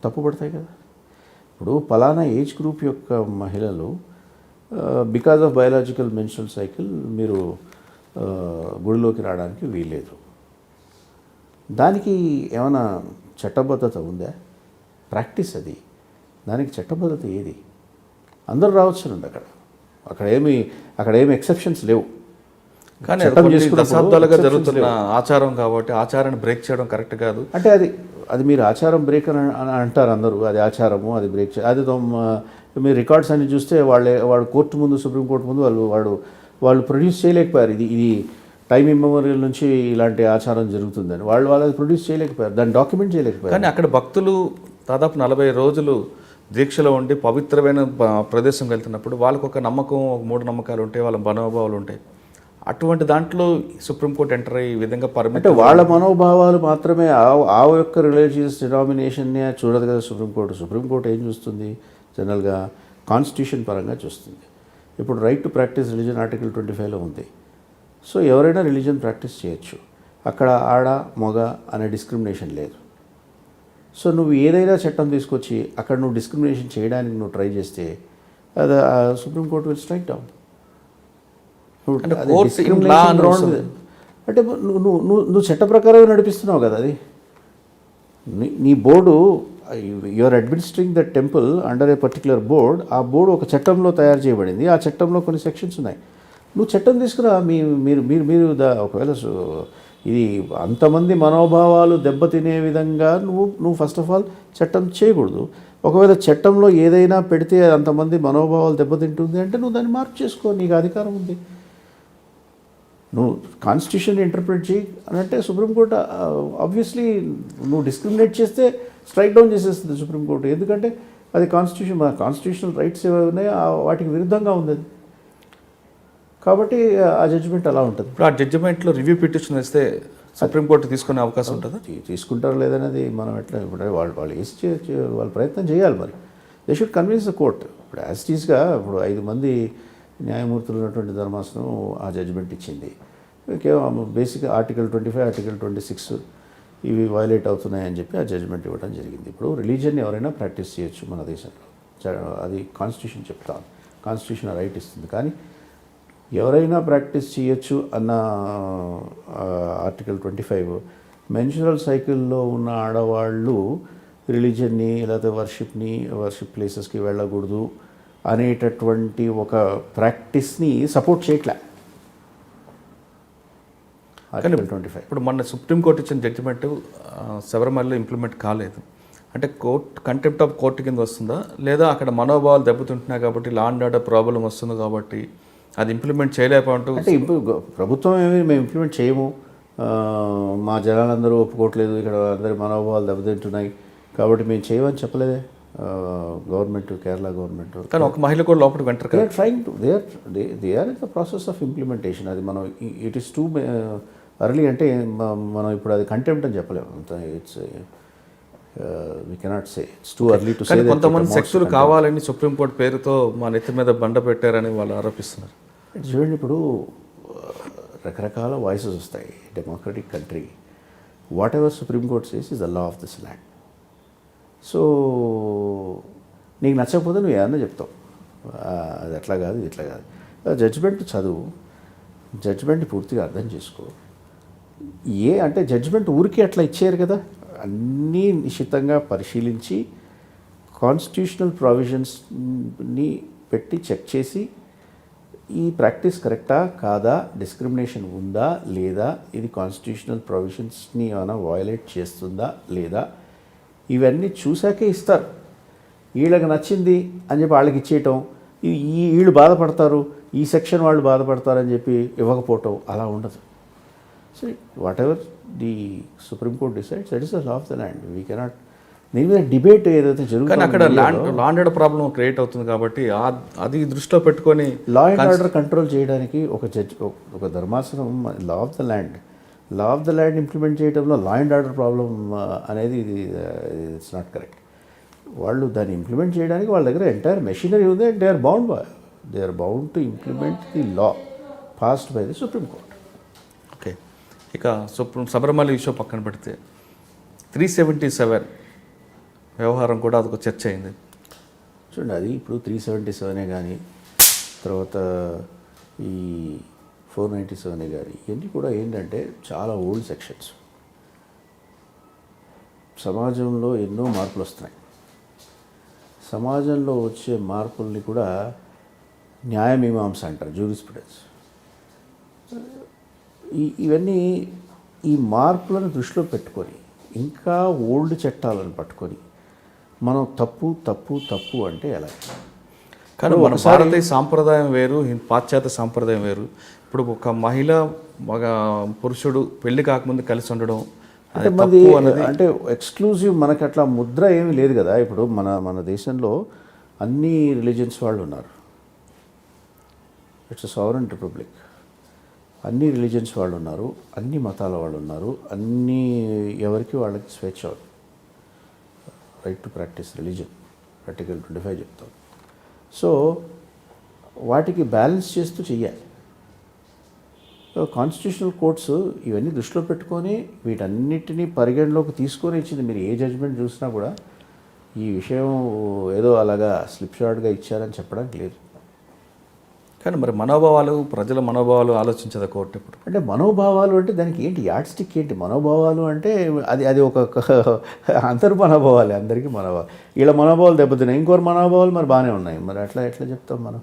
తప్పుపడతాయి కదా. ఇప్పుడు పలానా ఏజ్ గ్రూప్ యొక్క మహిళలు because of biological menstrual cycle మీరు గుడిలోకి రావడానికి వీల్లేదు, దానికి ఏమైనా చట్టబద్ధత ఉందా? ప్రాక్టీస్ అది, దానికి చట్టబద్ధత ఏది? అందరూ రావచ్చునండి అక్కడ ఏమి ఎక్సెప్షన్స్ లేవు. కానీ చట్టం కొన్ని చేసుకున్నప్పుడు దశాబ్దాలుగా exceptions జరుగుతున్న లేవు. ఆచారం కాబట్టి ఆచారాన్ని బ్రేక్ చేయడం కరెక్ట్ కాదు. అంటే అది మీరు ఆచారం బ్రేక్ అని అంటారు అందరూ, అది ఆచారము, అది బ్రేక్ అది మీరు రికార్డ్స్ అన్ని చూస్తే వాడు కోర్టు ముందు, సుప్రీంకోర్టు ముందు వాళ్ళు ప్రొడ్యూస్ చేయలేకపోయారు. ఇది టైం ఇమ్మెమోరియల్ నుంచి ఇలాంటి ఆచారం జరుగుతుందని వాళ్ళు అది ప్రొడ్యూస్ చేయలేకపోయారు, దాన్ని డాక్యుమెంట్ చేయలేకపోయారు. కానీ అక్కడ భక్తులు దాదాపు 40 రోజులు దీక్షలో ఉండి పవిత్రమైన ప్రదేశం వెళ్తున్నప్పుడు వాళ్ళకు ఒక నమ్మకం, ఒక మూఢనమ్మకాలు ఉంటాయి, వాళ్ళ మనోభావాలు ఉంటాయి. అటువంటి దాంట్లో సుప్రీంకోర్టు ఎంటర్ అయ్యి ఈ విధంగా అంటే వాళ్ళ మనోభావాలు మాత్రమే ఆ యొక్క రిలీజియస్ డినామినేషన్నే చూడదు కదా సుప్రీంకోర్టు ఏం చూస్తుంది? జనరల్గా కాన్స్టిట్యూషన్ పరంగా చూస్తుంది. ఇప్పుడు right to practice religion article 25లో ఉంది. సో ఎవరైనా రిలీజన్ ప్రాక్టీస్ చేయొచ్చు, అక్కడ ఆడ మగ అనే డిస్క్రిమినేషన్ లేదు. సో నువ్వు ఏదైనా చట్టం తీసుకొచ్చి అక్కడ నువ్వు డిస్క్రిమినేషన్ చేయడానికి నువ్వు ట్రై చేస్తే అది సుప్రీంకోర్టు విల్ స్ట్రైక్ డౌన్. అంటే నువ్వు చట్ట ప్రకారమే నడిపిస్తున్నావు కదా అది. నీ board, you're administering the temple under a particular board. ఆ బోర్డు ఒక చట్టంలో తయారు చేయబడింది, ఆ చట్టంలో కొన్ని సెక్షన్స్ ఉన్నాయి. నువ్వు చట్టం తీసుకురా. మీరు ఒకవేళ ఇది అంతమంది మనోభావాలు దెబ్బతినే విధంగా నువ్వు ఫస్ట్ ఆఫ్ ఆల్ చట్టం చేయకూడదు. ఒకవేళ చట్టంలో ఏదైనా పెడితే అంతమంది మనోభావాలు దెబ్బతింటుంది అంటే నువ్వు దాన్ని మార్పు చేసుకో, నీకు అధికారం ఉంది. నువ్వు కాన్స్టిట్యూషన్ ఇంటర్ప్రిట్ చేయి అని అంటే సుప్రీంకోర్టు ఆబ్వియస్లీ నువ్వు డిస్క్రిమినేట్ చేస్తే స్ట్రైక్ డౌన్ చేసేస్తుంది సుప్రీంకోర్టు. ఎందుకంటే అది కాన్స్టిట్యూషనల్ రైట్స్ ఏవైనా ఉన్నాయో వాటికి విరుద్ధంగా ఉంది అది. కాబట్టి ఆ జడ్జిమెంట్ అలా ఉంటుంది. ఇప్పుడు ఆ జడ్జిమెంట్లో రివ్యూ పిటిషన్ వేస్తే సుప్రీంకోర్టు తీసుకునే అవకాశం ఉంటుందా? తీసుకుంటారు లేదనేది మనం ఎట్లా, ఇప్పుడు వాళ్ళు వేసి వాళ్ళు ప్రయత్నం చేయాలి. మరి they should convince the court. ఇప్పుడు యాజ్ ఇట్ ఈస్గా ఇప్పుడు 5 మంది న్యాయమూర్తులు ఉన్నటువంటి ధర్మాసనం ఆ జడ్జిమెంట్ ఇచ్చింది. కేవలం బేసిక్ ఆర్టికల్ 25, ఆర్టికల్ 26 ఇవి వైలేట్ అవుతున్నాయని చెప్పి ఆ జడ్జిమెంట్ ఇవ్వడం జరిగింది. ఇప్పుడు రిలీజియన్ని ఎవరైనా ప్రాక్టీస్ చేయొచ్చు మన దేశంలో, అది కాన్స్టిట్యూషన్ చెప్తాను, కాన్స్టిట్యూషన్ రైట్ ఇస్తుంది. కానీ ఎవరైనా ప్రాక్టీస్ చేయొచ్చు అన్న ఆర్టికల్ 25 మెన్స్ట్రువల్ సైకిల్లో ఉన్న ఆడవాళ్ళు రిలీజియన్ని లేకపోతే వర్షిప్ ప్లేసెస్కి వెళ్ళకూడదు అనేటటువంటి ఒక ప్రాక్టీస్ని సపోర్ట్ చేయట్లే ఆర్టికల్ 25. ఇప్పుడు మొన్న సుప్రీంకోర్టు ఇచ్చిన జడ్జిమెంట్ శబరిమలలో ఇంప్లిమెంట్ కాలేదు అంటే కంటెంప్ట్ ఆఫ్ కోర్టు కింద వస్తుందా, లేదా అక్కడ మనోభావాలు దెబ్బతింటున్నాయి కాబట్టి లా అండ్ ఆర్డర్ ప్రాబ్లం వస్తుంది కాబట్టి అది ఇంప్లిమెంట్ చేయలేకపోవటం? అంటే ప్రభుత్వం మేము ఇంప్లిమెంట్ చేయము, మా జనాలందరూ ఒప్పుకోవట్లేదు, ఇక్కడ అందరి మనోభావాలు దెబ్బతింటున్నాయి కాబట్టి మేము చేయమని చెప్పలేదే గవర్నమెంట్, కేరళ గవర్నమెంట్. కానీ ఒక మహిళ కూడా లోపలికి వెంటరు కదా. They are in the process of implementation. అది మనం ఇట్ ఈస్ టూ అర్లీ అంటే మనం ఇప్పుడు అది కంటెంప్ట్ అని చెప్పలేము. We cannot say it's too early to say. కొంతమంది సెక్సులు కావాలని సుప్రీంకోర్టు పేరుతో మా నెత్తి మీద బండ పెట్టారని వాళ్ళు ఆరోపిస్తున్నారు. చూడండి, ఇప్పుడు రకరకాల వాయిసెస్ వస్తాయి. Democratic country, what ever supreme court says is the law of this land. So నీకు నచ్చకపోతే నువ్వు ఏమన్నా చెప్తావు, అది అట్లా కాదు, ఇది ఇట్లా కాదు. జడ్జిమెంట్ చదువు, జడ్జిమెంట్ పూర్తిగా అర్థం చేసుకో. అంటే జడ్జిమెంట్ ఊరికి అట్లా ఇచ్చారు కదా, అన్నీ నిశ్చితంగా పరిశీలించి కాన్స్టిట్యూషనల్ ప్రావిజన్స్ని పెట్టి చెక్ చేసి ఈ ప్రాక్టీస్ కరెక్టా కాదా, డిస్క్రిమినేషన్ ఉందా లేదా, ఇది కాన్స్టిట్యూషనల్ ప్రావిజన్స్ని ఏమైనా వయలేట్ చేస్తుందా లేదా, ఇవన్నీ చూశాకే ఇస్తారు. వీళ్ళకి నచ్చింది అని చెప్పి వాళ్ళకి ఇచ్చేయటం, వీళ్ళు బాధపడతారు, ఈ సెక్షన్ వాళ్ళు బాధపడతారని చెప్పి ఇవ్వకపోవటం అలా ఉండదు. So what ever the supreme court decides that is the law of the land. We cannot దీని మీద డిబేట్ ఏదైతే జరుగుతుంది. అక్కడ law and order problem create అవుతుంది కాబట్టి అది దృష్టిలో పెట్టుకొని లా అండ్ ఆర్డర్ కంట్రోల్ చేయడానికి ఒక ధర్మాసనం law of the land implement చేయడంలో లా అండ్ ఆర్డర్ ప్రాబ్లం అనేది ఇది ఇట్స్ నాట్ కరెక్ట్. వాళ్ళు దాన్ని ఇంప్లిమెంట్ చేయడానికి వాళ్ళ దగ్గర ఎంటైర్ మెషినరీ ఉంది and they are bound to implement the law passed by the supreme court. Okay, ఇక శబరిమల ఇష్యూ పక్కన పెడితే 377 వ్యవహారం కూడా అదొక చర్చ అయింది. చూడండి, అది ఇప్పుడు 377 కానీ తర్వాత ఈ 497 కానీ ఇవన్నీ కూడా ఏంటంటే చాలా ఓల్డ్ సెక్షన్స్. సమాజంలో ఎన్నో మార్పులు వస్తున్నాయి. సమాజంలో వచ్చే మార్పుల్ని కూడా న్యాయమీమాంస అంటారు, జ్యూరిస్ప్రుడెన్స్. ఇవన్నీ ఈ మార్పులను దృష్టిలో పెట్టుకొని ఇంకా ఓల్డ్ చట్టాలను పట్టుకొని మనం తప్పు తప్పు తప్పు అంటే ఎలా? కానీ మన భారతీయ సాంప్రదాయం వేరు, పాశ్చాత్య సాంప్రదాయం వేరు. ఇప్పుడు ఒక మహిళ మగ పురుషుడు పెళ్లి కాకముందు కలిసి ఉండడం అంటే మనది అంటే ఎక్స్క్లూజివ్ మనకి అట్లా ముద్ర ఏమీ లేదు కదా. ఇప్పుడు మన దేశంలో అన్ని రిలీజియన్స్ వాళ్ళు ఉన్నారు. It's sovereign republic. అన్ని రిలీజియన్స్ వాళ్ళు ఉన్నారు, అన్ని మతాల వాళ్ళు ఉన్నారు, అన్ని ఎవరికి వాళ్ళకి స్వేచ్ఛ, right to practice religion, article 25 చెప్తాం. సో వాటికి బ్యాలెన్స్ చేస్తూ చెయ్యాలి. కాన్స్టిట్యూషనల్ కోర్ట్స్ ఇవన్నీ దృష్టిలో పెట్టుకొని వీటన్నిటినీ పరిగణలోకి తీసుకొని ఇచ్చింది. మీరు ఏ జడ్జిమెంట్ చూసినా కూడా ఈ విషయం ఏదో అలాగా స్లిప్ షార్ట్గా ఇచ్చారని చెప్పడానికి లేదు. కానీ మరి మనోభావాలు, ప్రజల మనోభావాలు ఆలోచించదా కోర్టు ఇప్పుడు? అంటే మనోభావాలు అంటే దానికి ఏంటి యాడ్ స్టిక్ ఏంటి? మనోభావాలు అంటే అది ఒక అందరు మనోభావాలే, అందరికీ మనోభావాలు. వీళ్ళ మనోభావాలు దెబ్బతిన్నాయి, ఇంకోరు మనోభావాలు మరి బాగానే ఉన్నాయి. మరి ఎట్లా చెప్తాం మనం?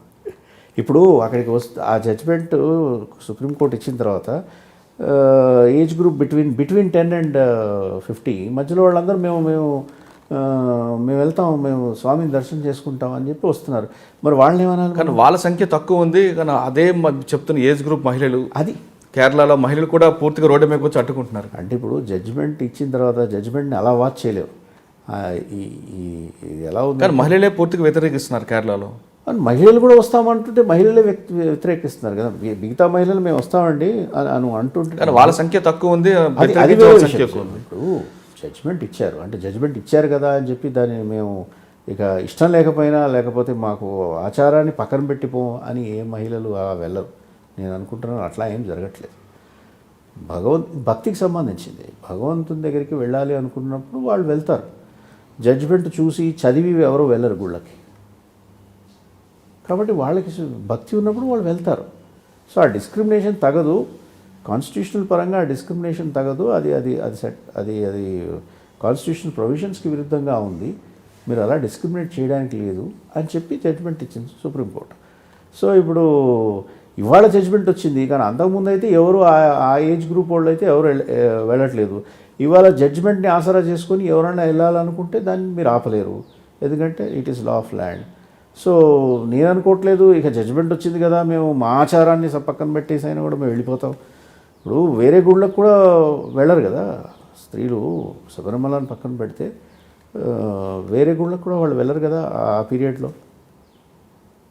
ఇప్పుడు అక్కడికి ఆ జడ్జిమెంట్ సుప్రీంకోర్టు ఇచ్చిన తర్వాత ఏజ్ గ్రూప్ బిట్వీన్ 10 and 50 మధ్యలో వాళ్ళందరూ మేము వెళ్తాం, మేము స్వామిని దర్శనం చేసుకుంటాం అని చెప్పి వస్తున్నారు. మరి వాళ్ళని ఏమనాలి? కానీ వాళ్ళ సంఖ్య తక్కువ ఉంది. కానీ అదే చెప్తున్న ఏజ్ గ్రూప్ మహిళలు, అది కేరళలో మహిళలు కూడా పూర్తిగా రోడ్డు మీద వచ్చి అడ్డుకుంటున్నారు. అంటే ఇప్పుడు జడ్జిమెంట్ ఇచ్చిన తర్వాత జడ్జిమెంట్ని అలా వాచ్ చేయలేవు. ఇది ఎలా ఉంది? కానీ మహిళలే పూర్తిగా వ్యతిరేకిస్తున్నారు కేరళలో. మహిళలు కూడా వస్తామంటుంటే మహిళలే వ్యతిరేకిస్తున్నారు కదా. మిగతా మహిళలు మేము వస్తామండి అని అంటుంటే కానీ వాళ్ళ సంఖ్య తక్కువ ఉంది, సంఖ్య ఎక్కువ ఉంది. ఇప్పుడు జడ్జిమెంట్ ఇచ్చారు అంటే జడ్జిమెంట్ ఇచ్చారు కదా అని చెప్పి దాన్ని మేము ఇక ఇష్టం లేకపోయినా లేకపోతే మాకు ఆచారాన్ని పక్కన పెట్టిపోం అని ఏ మహిళలు వెళ్ళరు. నేను అనుకుంటున్నాను అట్లా ఏం జరగట్లేదు. భక్తికి సంబంధించింది. భగవంతుని దగ్గరికి వెళ్ళాలి అనుకున్నప్పుడు వాళ్ళు వెళ్తారు. జడ్జిమెంట్ చూసి చదివి ఎవరు వెళ్ళరు గుళ్ళకి. కాబట్టి వాళ్ళకి భక్తి ఉన్నప్పుడు వాళ్ళు వెళ్తారు. సో ఆ డిస్క్రిమినేషన్ తగదు. కాన్స్టిట్యూషనల్ పరంగా ఆ డిస్క్రిమినేషన్ తగదు. అది కాన్స్టిట్యూషనల్ ప్రొవిజన్స్కి విరుద్ధంగా ఉంది. మీరు అలా డిస్క్రిమినేట్ చేయడానికి లేదు అని చెప్పి జడ్జిమెంట్ ఇచ్చింది సుప్రీంకోర్టు. సో ఇప్పుడు ఇవాళ జడ్జిమెంట్ వచ్చింది, కానీ అంతకుముందు అయితే ఎవరు ఆ ఏజ్ గ్రూప్ వాళ్ళు అయితే ఎవరు వెళ్ళట్లేదు. ఇవాళ జడ్జిమెంట్ని ఆసరా చేసుకొని ఎవరైనా వెళ్ళాలనుకుంటే దాన్ని మీరు ఆపలేరు, ఎందుకంటే it is law of land. So నేను అనుకోవట్లేదు ఇక జడ్జిమెంట్ వచ్చింది కదా మేము మా ఆచారాన్ని పక్కన పెట్టేసి అయినా కూడా మేము వెళ్ళిపోతాం. ఇప్పుడు వేరే గుళ్ళకు కూడా వెళ్ళరు కదా స్త్రీలు. శబరిమలని పక్కన పెడితే వేరే గుళ్ళకు కూడా వాళ్ళు వెళ్ళరు కదా ఆ పీరియడ్లో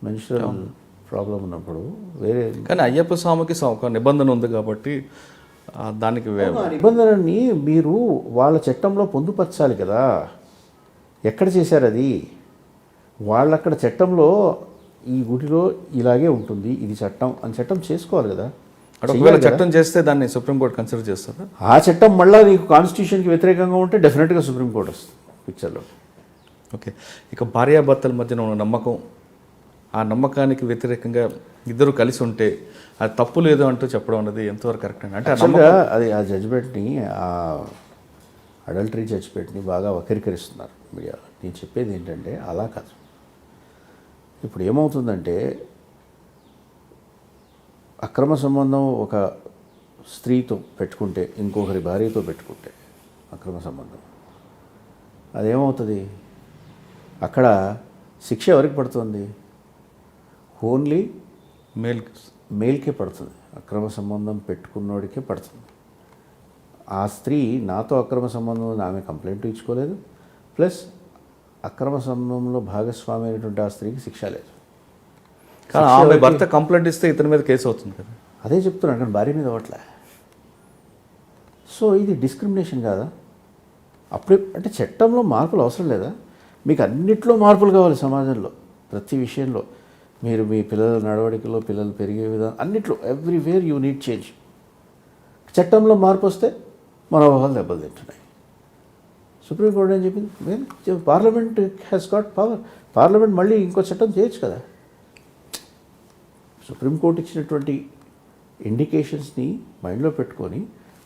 మెన్స్ట్రువల్ ప్రాబ్లం ఉన్నప్పుడు. వేరే కానీ అయ్యప్ప స్వామికి ఒక నిబంధన ఉంది కాబట్టి దానికి నిబంధనని మీరు వాళ్ళ చట్టంలో పొందుపరచాలి కదా. ఎక్కడ చేశారు అది? వాళ్ళక్కడ చట్టంలో ఈ గుడిలో ఇలాగే ఉంటుంది, ఇది చట్టం అని చట్టం చేసుకోవాలి కదా. ఒకవేళ చట్టం చేస్తే దాన్ని సుప్రీంకోర్టు కన్సిడర్ చేస్తుందా? ఆ చట్టం మళ్ళీ నీకు కాన్స్టిట్యూషన్కి వ్యతిరేకంగా ఉంటే డెఫినెట్గా సుప్రీంకోర్టు వస్తుంది పిక్చర్లో. ఓకే, ఇక భార్యాభర్తల మధ్యన ఉన్న నమ్మకం, ఆ నమ్మకానికి వ్యతిరేకంగా ఇద్దరు కలిసి ఉంటే అది తప్పు లేదు అంటూ చెప్పడం అనేది ఎంతవరకు కరెక్ట్ అంటే అది ఆ జడ్జిమెంట్ని ఆ అడల్టరీ జడ్జిమెంట్ని బాగా వక్రీకరిస్తున్నారు మీడియాలో. నేను చెప్పేది ఏంటంటే అలా కాదు. ఇప్పుడు ఏమవుతుందంటే అక్రమ సంబంధం ఒక స్త్రీతో పెట్టుకుంటే ఇంకొకరి భార్యతో పెట్టుకుంటే అక్రమ సంబంధం అదేమవుతుంది? అక్కడ శిక్ష ఎవరికి పడుతుంది? ఓన్లీ మేల్కే పడుతుంది. అక్రమ సంబంధం పెట్టుకున్నోడికే పడుతుంది. ఆ స్త్రీ నాతో అక్రమ సంబంధం ఆమె కంప్లైంట్ ఇచ్చుకోలేదు, ప్లస్ అక్రమ సంబంధంలో భాగస్వామి అయినటువంటి ఆ స్త్రీకి శిక్ష లేదు. కానీ ఆమె భర్త కంప్లైంట్ ఇస్తే ఇతని మీద కేసు అవుతుంది కదా. అదే చెప్తున్నాను, కానీ భార్య మీద అవ్వట్లే. సో ఇది డిస్క్రిమినేషన్ కాదా? అప్పుడు అంటే చట్టంలో మార్పులు అవసరం లేదా? మీకు అన్నిట్లో మార్పులు కావాలి సమాజంలో, ప్రతి విషయంలో. మీరు మీ పిల్లల నడవడికలో, పిల్లలు పెరిగే విధానం అన్నిట్లో ఎవ్రీవేర్ యూ నీడ్ చేంజ్. చట్టంలో మార్పు వస్తే మనోభావాలు దెబ్బతింటున్నాయి. సుప్రీంకోర్టు ఏం చెప్పింది? Parliament has got power. Parliament మళ్ళీ ఇంకో చట్టం చేయొచ్చు కదా. సుప్రీంకోర్టు ఇచ్చినటువంటి ఇండికేషన్స్ని మైండ్లో పెట్టుకొని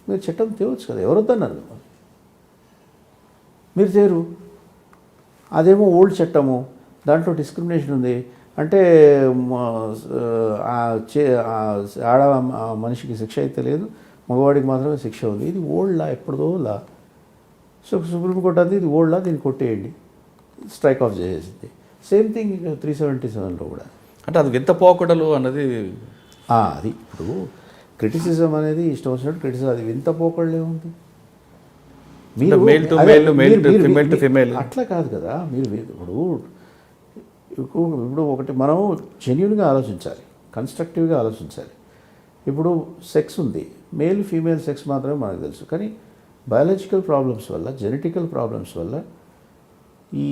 మీరు చట్టం తేవచ్చు కదా. ఎవరొద్దన్నారు? మీరు తేరు. అదేమో ఓల్డ్ చట్టము, దాంట్లో డిస్క్రిమినేషన్ ఉంది అంటే ఆడ మనిషికి శిక్ష అయితే లేదు, మగవాడికి మాత్రమే శిక్ష ఉంది. ఇది ఓల్డ్ లా, ఎప్పుడుదో లా. సో సుప్రీంకోర్టు అంది ఇది ఓల్డ్ లా, దీన్ని కొట్టేయండి, స్ట్రైక్ ఆఫ్ చేసేసింది. సేమ్ థింగ్ 377లో కూడా. అంటే అది వింత పోకడలు అన్నది అది ఇప్పుడు క్రిటిసిజం అనేది ఇష్టం వచ్చినట్టు క్రిటిసిజం, అది వింత పోకడలే ఉంది. Male to male, male to female to female అట్లా కాదు కదా. మీరు ఇప్పుడు ఒకటి మనం జెన్యున్గా ఆలోచించాలి, కన్స్ట్రక్టివ్గా ఆలోచించాలి. ఇప్పుడు సెక్స్ ఉంది, మేల్ ఫీమేల్ సెక్స్ మాత్రమే మనకు తెలుసు. కానీ బయాలజికల్ ప్రాబ్లమ్స్ వల్ల, జెనెటికల్ ప్రాబ్లమ్స్ వల్ల ఈ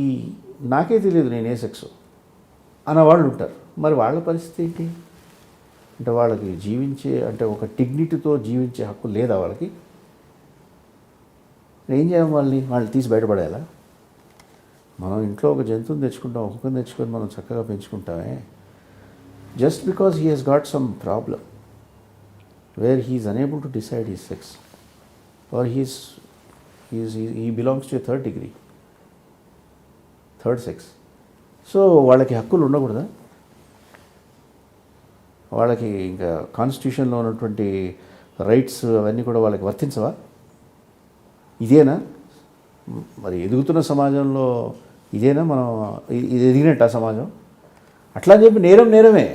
నాకే తెలియదు నేను ఏ సెక్స్ అన్న వాళ్ళు ఉంటారు. మరి వాళ్ళ పరిస్థితి ఏంటి? అంటే వాళ్ళకి జీవించే, అంటే ఒక డిగ్నిటీతో జీవించే హక్కు లేదా వాళ్ళకి? ఏం చేయాలి? వాళ్ళు తీసి బయటపడేయాలా? మనం ఇంట్లో ఒక జంతువుని తెచ్చుకుంటాం, ఒక కుక్కని తెచ్చుకొని మనం చక్కగా పెంచుకుంటామే. Just because he has got some problem where he is unable to decide his sex or he belongs to a third degree, third sex. So వాళ్ళకి హక్కులు ఉండకూడదా? వాళ్ళకి ఇంకా కాన్స్టిట్యూషన్లో ఉన్నటువంటి రైట్స్ అవన్నీ కూడా వాళ్ళకి వర్తించవా? ఇదేనా మరి ఎదుగుతున్న సమాజంలో? ఇదేనా మనం ఇది ఎదిగినట్టు ఆ సమాజం? అట్లా అని చెప్పి నేరమే.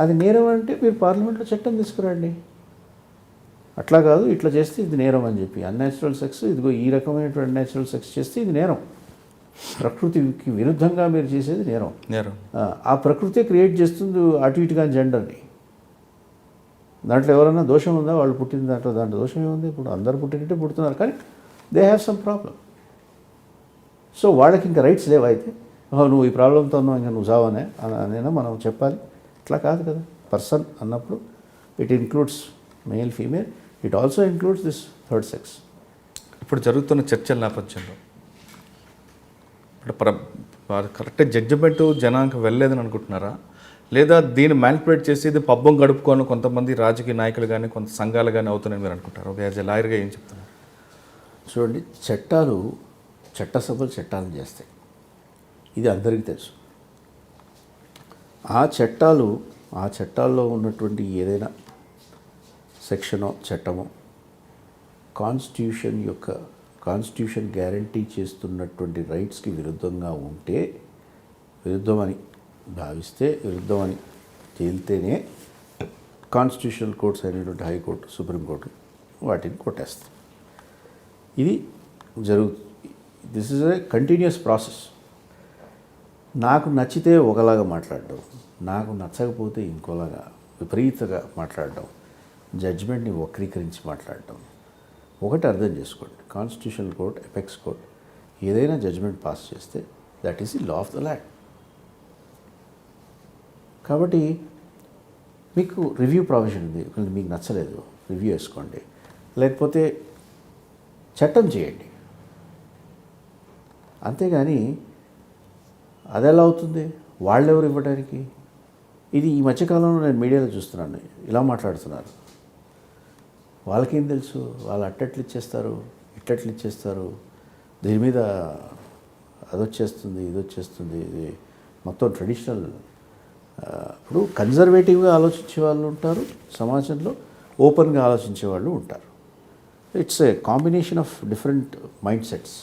అది నేరం అంటే మీరు పార్లమెంట్లో చట్టం తీసుకురండి. అట్లా కాదు, ఇట్లా చేస్తే ఇది నేరం అని చెప్పి. అన్యాచురల్ సెక్స్, ఇదిగో ఈ రకమైనటువంటి అన్యాచురల్ సెక్స్ చేస్తే ఇది నేరం, ప్రకృతికి విరుద్ధంగా మీరు చేసేది నేరం. ఆ ప్రకృతి క్రియేట్ చేస్తుంది అటు ఇటుగా జెండర్ని. దాంట్లో ఎవరైనా దోషం ఉందా? వాళ్ళు పుట్టిన దాంట్లో దోషం ఏముంది? ఇప్పుడు అందరు పుట్టినట్టే పుడుతున్నారు, కానీ they have some problem. So వాళ్ళకి ఇంకా రైట్స్ లేవా? అయితే నువ్వు ఈ ప్రాబ్లంతో ఉన్నావు, ఇంకా నువ్వు చావనే అనేనా మనం చెప్పాలి? ఇట్లా కాదు కదా. పర్సన్ అన్నప్పుడు it includes male female, it also includes this third sex. ఇప్పుడు జరుగుతున్న చర్చల నేపథ్యంలో ఇప్పుడు కరెక్ట్ జడ్జిమెంటు జనానికి వెళ్ళలేదని అనుకుంటున్నారా? లేదా దీన్ని మ్యానిపులేట్ చేసి ఇది పబ్బం గడుపుకొని కొంతమంది రాజకీయ నాయకులు కానీ కొంత సంఘాలు కానీ అవుతున్నాయని మీరు అనుకుంటారు? ఒక యాజ్ ఎ లాయర్గా ఏం చెప్తున్నారు? చూడండి, చట్టసభలు చట్టాలను చేస్తాయి, ఇది అందరికీ తెలుసు. ఆ చట్టాల్లో ఉన్నటువంటి ఏదైనా సెక్షనో చట్టమో కాన్స్టిట్యూషన్ గ్యారంటీ చేస్తున్నటువంటి రైట్స్కి విరుద్ధంగా ఉంటే, విరుద్ధమని భావిస్తే, విరుద్ధమని తేలితేనే కాన్స్టిట్యూషనల్ కోర్ట్స్ అయినటువంటి హైకోర్టు, సుప్రీంకోర్టు వాటిని కొట్టేస్తాయి. ఇది జరుగుతుంది. This is a continuous process. నాకు నచ్చితే ఒకలాగా మాట్లాడడం, నాకు నచ్చకపోతే ఇంకోలాగా విపరీతంగా మాట్లాడడం, జడ్జిమెంట్ని వక్రీకరించి మాట్లాడడం. ఒకటి అర్థం చేసుకోండి, కాన్స్టిట్యూషనల్ కోర్ట్, ఎపెక్స్ కోర్ట్ ఏదైనా జడ్జిమెంట్ పాస్ చేస్తే that is the law of the land. కాబట్టి మీకు రివ్యూ ప్రొవిజన్ ఉంది, మీకు నచ్చలేదు రివ్యూ వేసుకోండి, లేకపోతే చట్టం చేయండి. అంతేగాని అది ఎలా అవుతుంది? వాళ్ళెవరు ఇవ్వడానికి? ఇది ఈ మధ్యకాలంలో నేను మీడియాలో చూస్తున్నాను, ఇలా మాట్లాడుతున్నారు. వాళ్ళకేం తెలుసు? వాళ్ళు అట్టట్లు ఇచ్చేస్తారు, ఇట్టట్లు ఇచ్చేస్తారు, దీని మీద అదొచ్చేస్తుంది, ఇది వచ్చేస్తుంది, ఇది మొత్తం ట్రెడిషనల్. ఇప్పుడు కన్జర్వేటివ్గా ఆలోచించే వాళ్ళు ఉంటారు సమాజంలో, ఓపెన్గా ఆలోచించే వాళ్ళు ఉంటారు. It's a combination of different mind sets.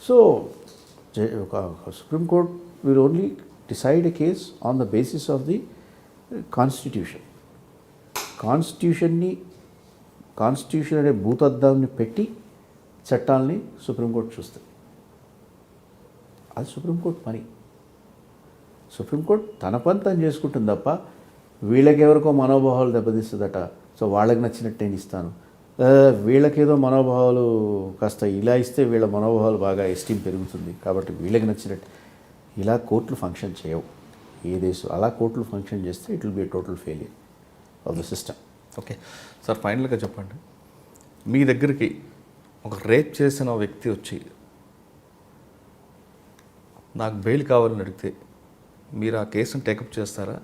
So ఒక supreme court will only decide a case on the basis of the constitution. Constitution అనే భూతద్దాన్ని పెట్టి చట్టాలని సుప్రీంకోర్టు చూస్తుంది. అది సుప్రీంకోర్టు పని. సుప్రీంకోర్టు తన పని తను చేసుకుంటుంది తప్ప వీళ్ళకెవరికో మనోభావాలు దెబ్బతీస్తుందట, సో వాళ్ళకి నచ్చినట్టు నేను ఇస్తాను, వీళ్ళకేదో మనోభావాలు కాస్త ఇలా ఇస్తే వీళ్ళ మనోభావాలు బాగా ఎస్టీమ్ పెరుగుతుంది కాబట్టి వీళ్ళకి నచ్చినట్టు ఇలా కోర్టులు ఫంక్షన్ చేయవు. ఏ దేశం అలా కోర్టులు ఫంక్షన్ చేస్తే it will be total failure of the system. Okay sir, ఫైనల్గా చెప్పండి, మీ దగ్గరికి ఒక రేప్ చేసిన వ్యక్తి వచ్చి నాకు బెయిల్ కావాలని అడిగితే మీరు ఆ కేసును టేకప్ చేస్తారా,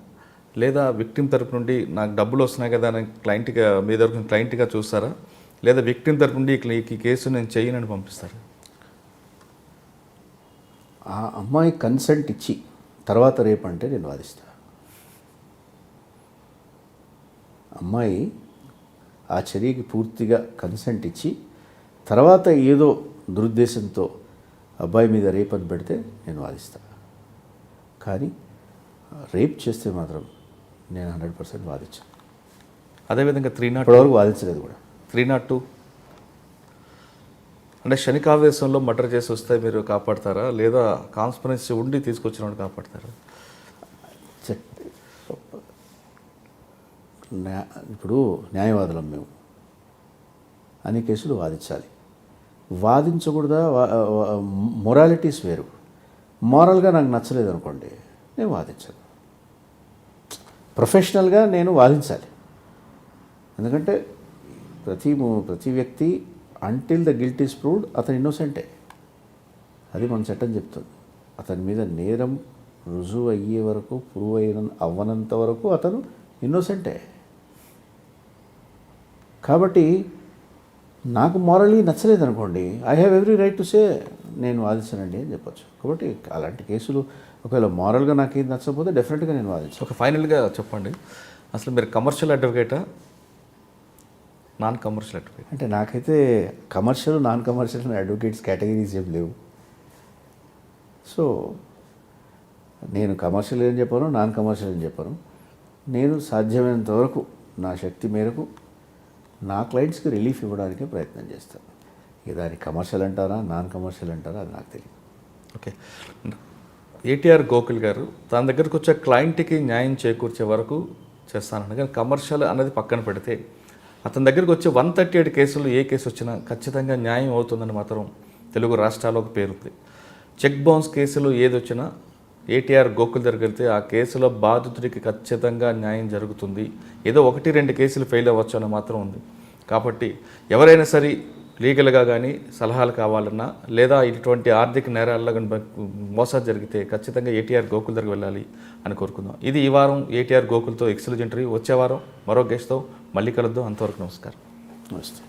లేదా విక్టిమ్ తరపు నుండి నాకు డబ్బులు వస్తున్నాయి కదా అని క్లయింట్గా మీ తరపున క్లయింట్గా చూస్తారా, లేదా విక్టిమ్ తరపు నుండి ఈ కేసు నేను చేయనని పంపిస్తారా? ఆ అమ్మాయి కన్సెంట్ ఇచ్చి తర్వాత రేపు అంటే నేను వాదిస్తా. అమ్మాయి ఆ చర్యకి పూర్తిగా కన్సెంట్ ఇచ్చి తర్వాత ఏదో దురుద్దేశంతో అబ్బాయి మీద రేప్ అని పెడితే నేను వాదిస్తా. కానీ రేప్ చేస్తే మాత్రం నేను 100% వాదించాను. అదేవిధంగా 302 ఇప్పటివరకు వాదించలేదు కూడా. 302 అంటే క్షణికావేశంలో మర్డర్ చేసి వస్తే మీరు కాపాడతారా, లేదా కాన్స్పరెన్సీ ఉండి తీసుకొచ్చిన వాడు కాపాడతారా? ఇప్పుడు న్యాయవాదులం మేము, అన్ని కేసులు వాదించాలి. వాదించకూడదా? మొరాలిటీస్ వేరు. మారల్గా నాకు నచ్చలేదు అనుకోండి, నేను వాదించను. ప్రొఫెషనల్గా నేను వాదించాలి. ఎందుకంటే ప్రతి వ్యక్తి until the guilt is proved అతను ఇన్నోసెంటే. అది మన చట్టం చెప్తుంది. అతని మీద నేరం రుజువు అయ్యే వరకు, ప్రూవ్ అవ్వనంత వరకు అతను ఇన్నోసెంటే. కాబట్టి నాకు మారల్లీ నచ్చలేదు అనుకోండి, I have every right to say నేను వాదించానండి అని చెప్పొచ్చు. కాబట్టి అలాంటి కేసులు ఒకవేళ మారల్గా నాకు ఏది నచ్చకపోతే డెఫినెట్గా నేను వాదించాను. ఒక ఫైనల్గా చెప్పండి, అసలు మీరు కమర్షియల్ అడ్వకేటా, నాన్ కమర్షియల్ అడ్వకేట్? అంటే నాకైతే commercial, non commercial advocates categories ఏం లేవు. సో నేను కమర్షియల్ అని చెప్పాను, నాన్ కమర్షియల్ అని చెప్పాను. నేను సాధ్యమైనంత వరకు నా శక్తి మేరకు నా క్లయింట్స్కి రిలీఫ్ ఇవ్వడానికే ప్రయత్నం చేస్తాను. ఇక దాన్ని కమర్షియల్ అంటారా, నాన్ కమర్షియల్ అంటారా అది నాకు తెలియదు. ఓకే, ఏటీఆర్ గోకుల్ గారు తన దగ్గరకు వచ్చే క్లయింట్కి న్యాయం చేకూర్చే వరకు చేస్తానని, కానీ కమర్షియల్ అనేది పక్కన పెడితే అతని దగ్గరికి వచ్చే 138 కేసులు ఏ కేసు వచ్చినా ఖచ్చితంగా న్యాయం అవుతుందని మాత్రం తెలుగు రాష్ట్రాల్లో ఒక పేరుంది. చెక్ బౌన్స్ కేసులు ఏది వచ్చినా ఏటీఆర్ గోకుల్ దగ్గరికి వెళ్తే ఆ కేసులో బాధితుడికి ఖచ్చితంగా న్యాయం జరుగుతుంది. ఏదో 1-2 కేసులు ఫెయిల్ అవ్వచ్చు అని మాత్రం ఉంది. కాబట్టి ఎవరైనా సరే లీగల్గా కానీ సలహాలు కావాలన్నా, లేదా ఇటువంటి ఆర్థిక నేరాల్లో కానీ మోసాలు జరిగితే ఖచ్చితంగా ఏటీఆర్ గోకుల్ దగ్గరికి వెళ్ళాలి అని కోరుకుందాం. ఇది ఈ వారం ఏటీఆర్ గోకుల్తో ఎక్సలెంట్ ఇంటర్వ్యూ. వచ్చే వారం మరో గెస్ట్తో మళ్ళీ కలుద్దాం. అంతవరకు నమస్కారం. నమస్తే.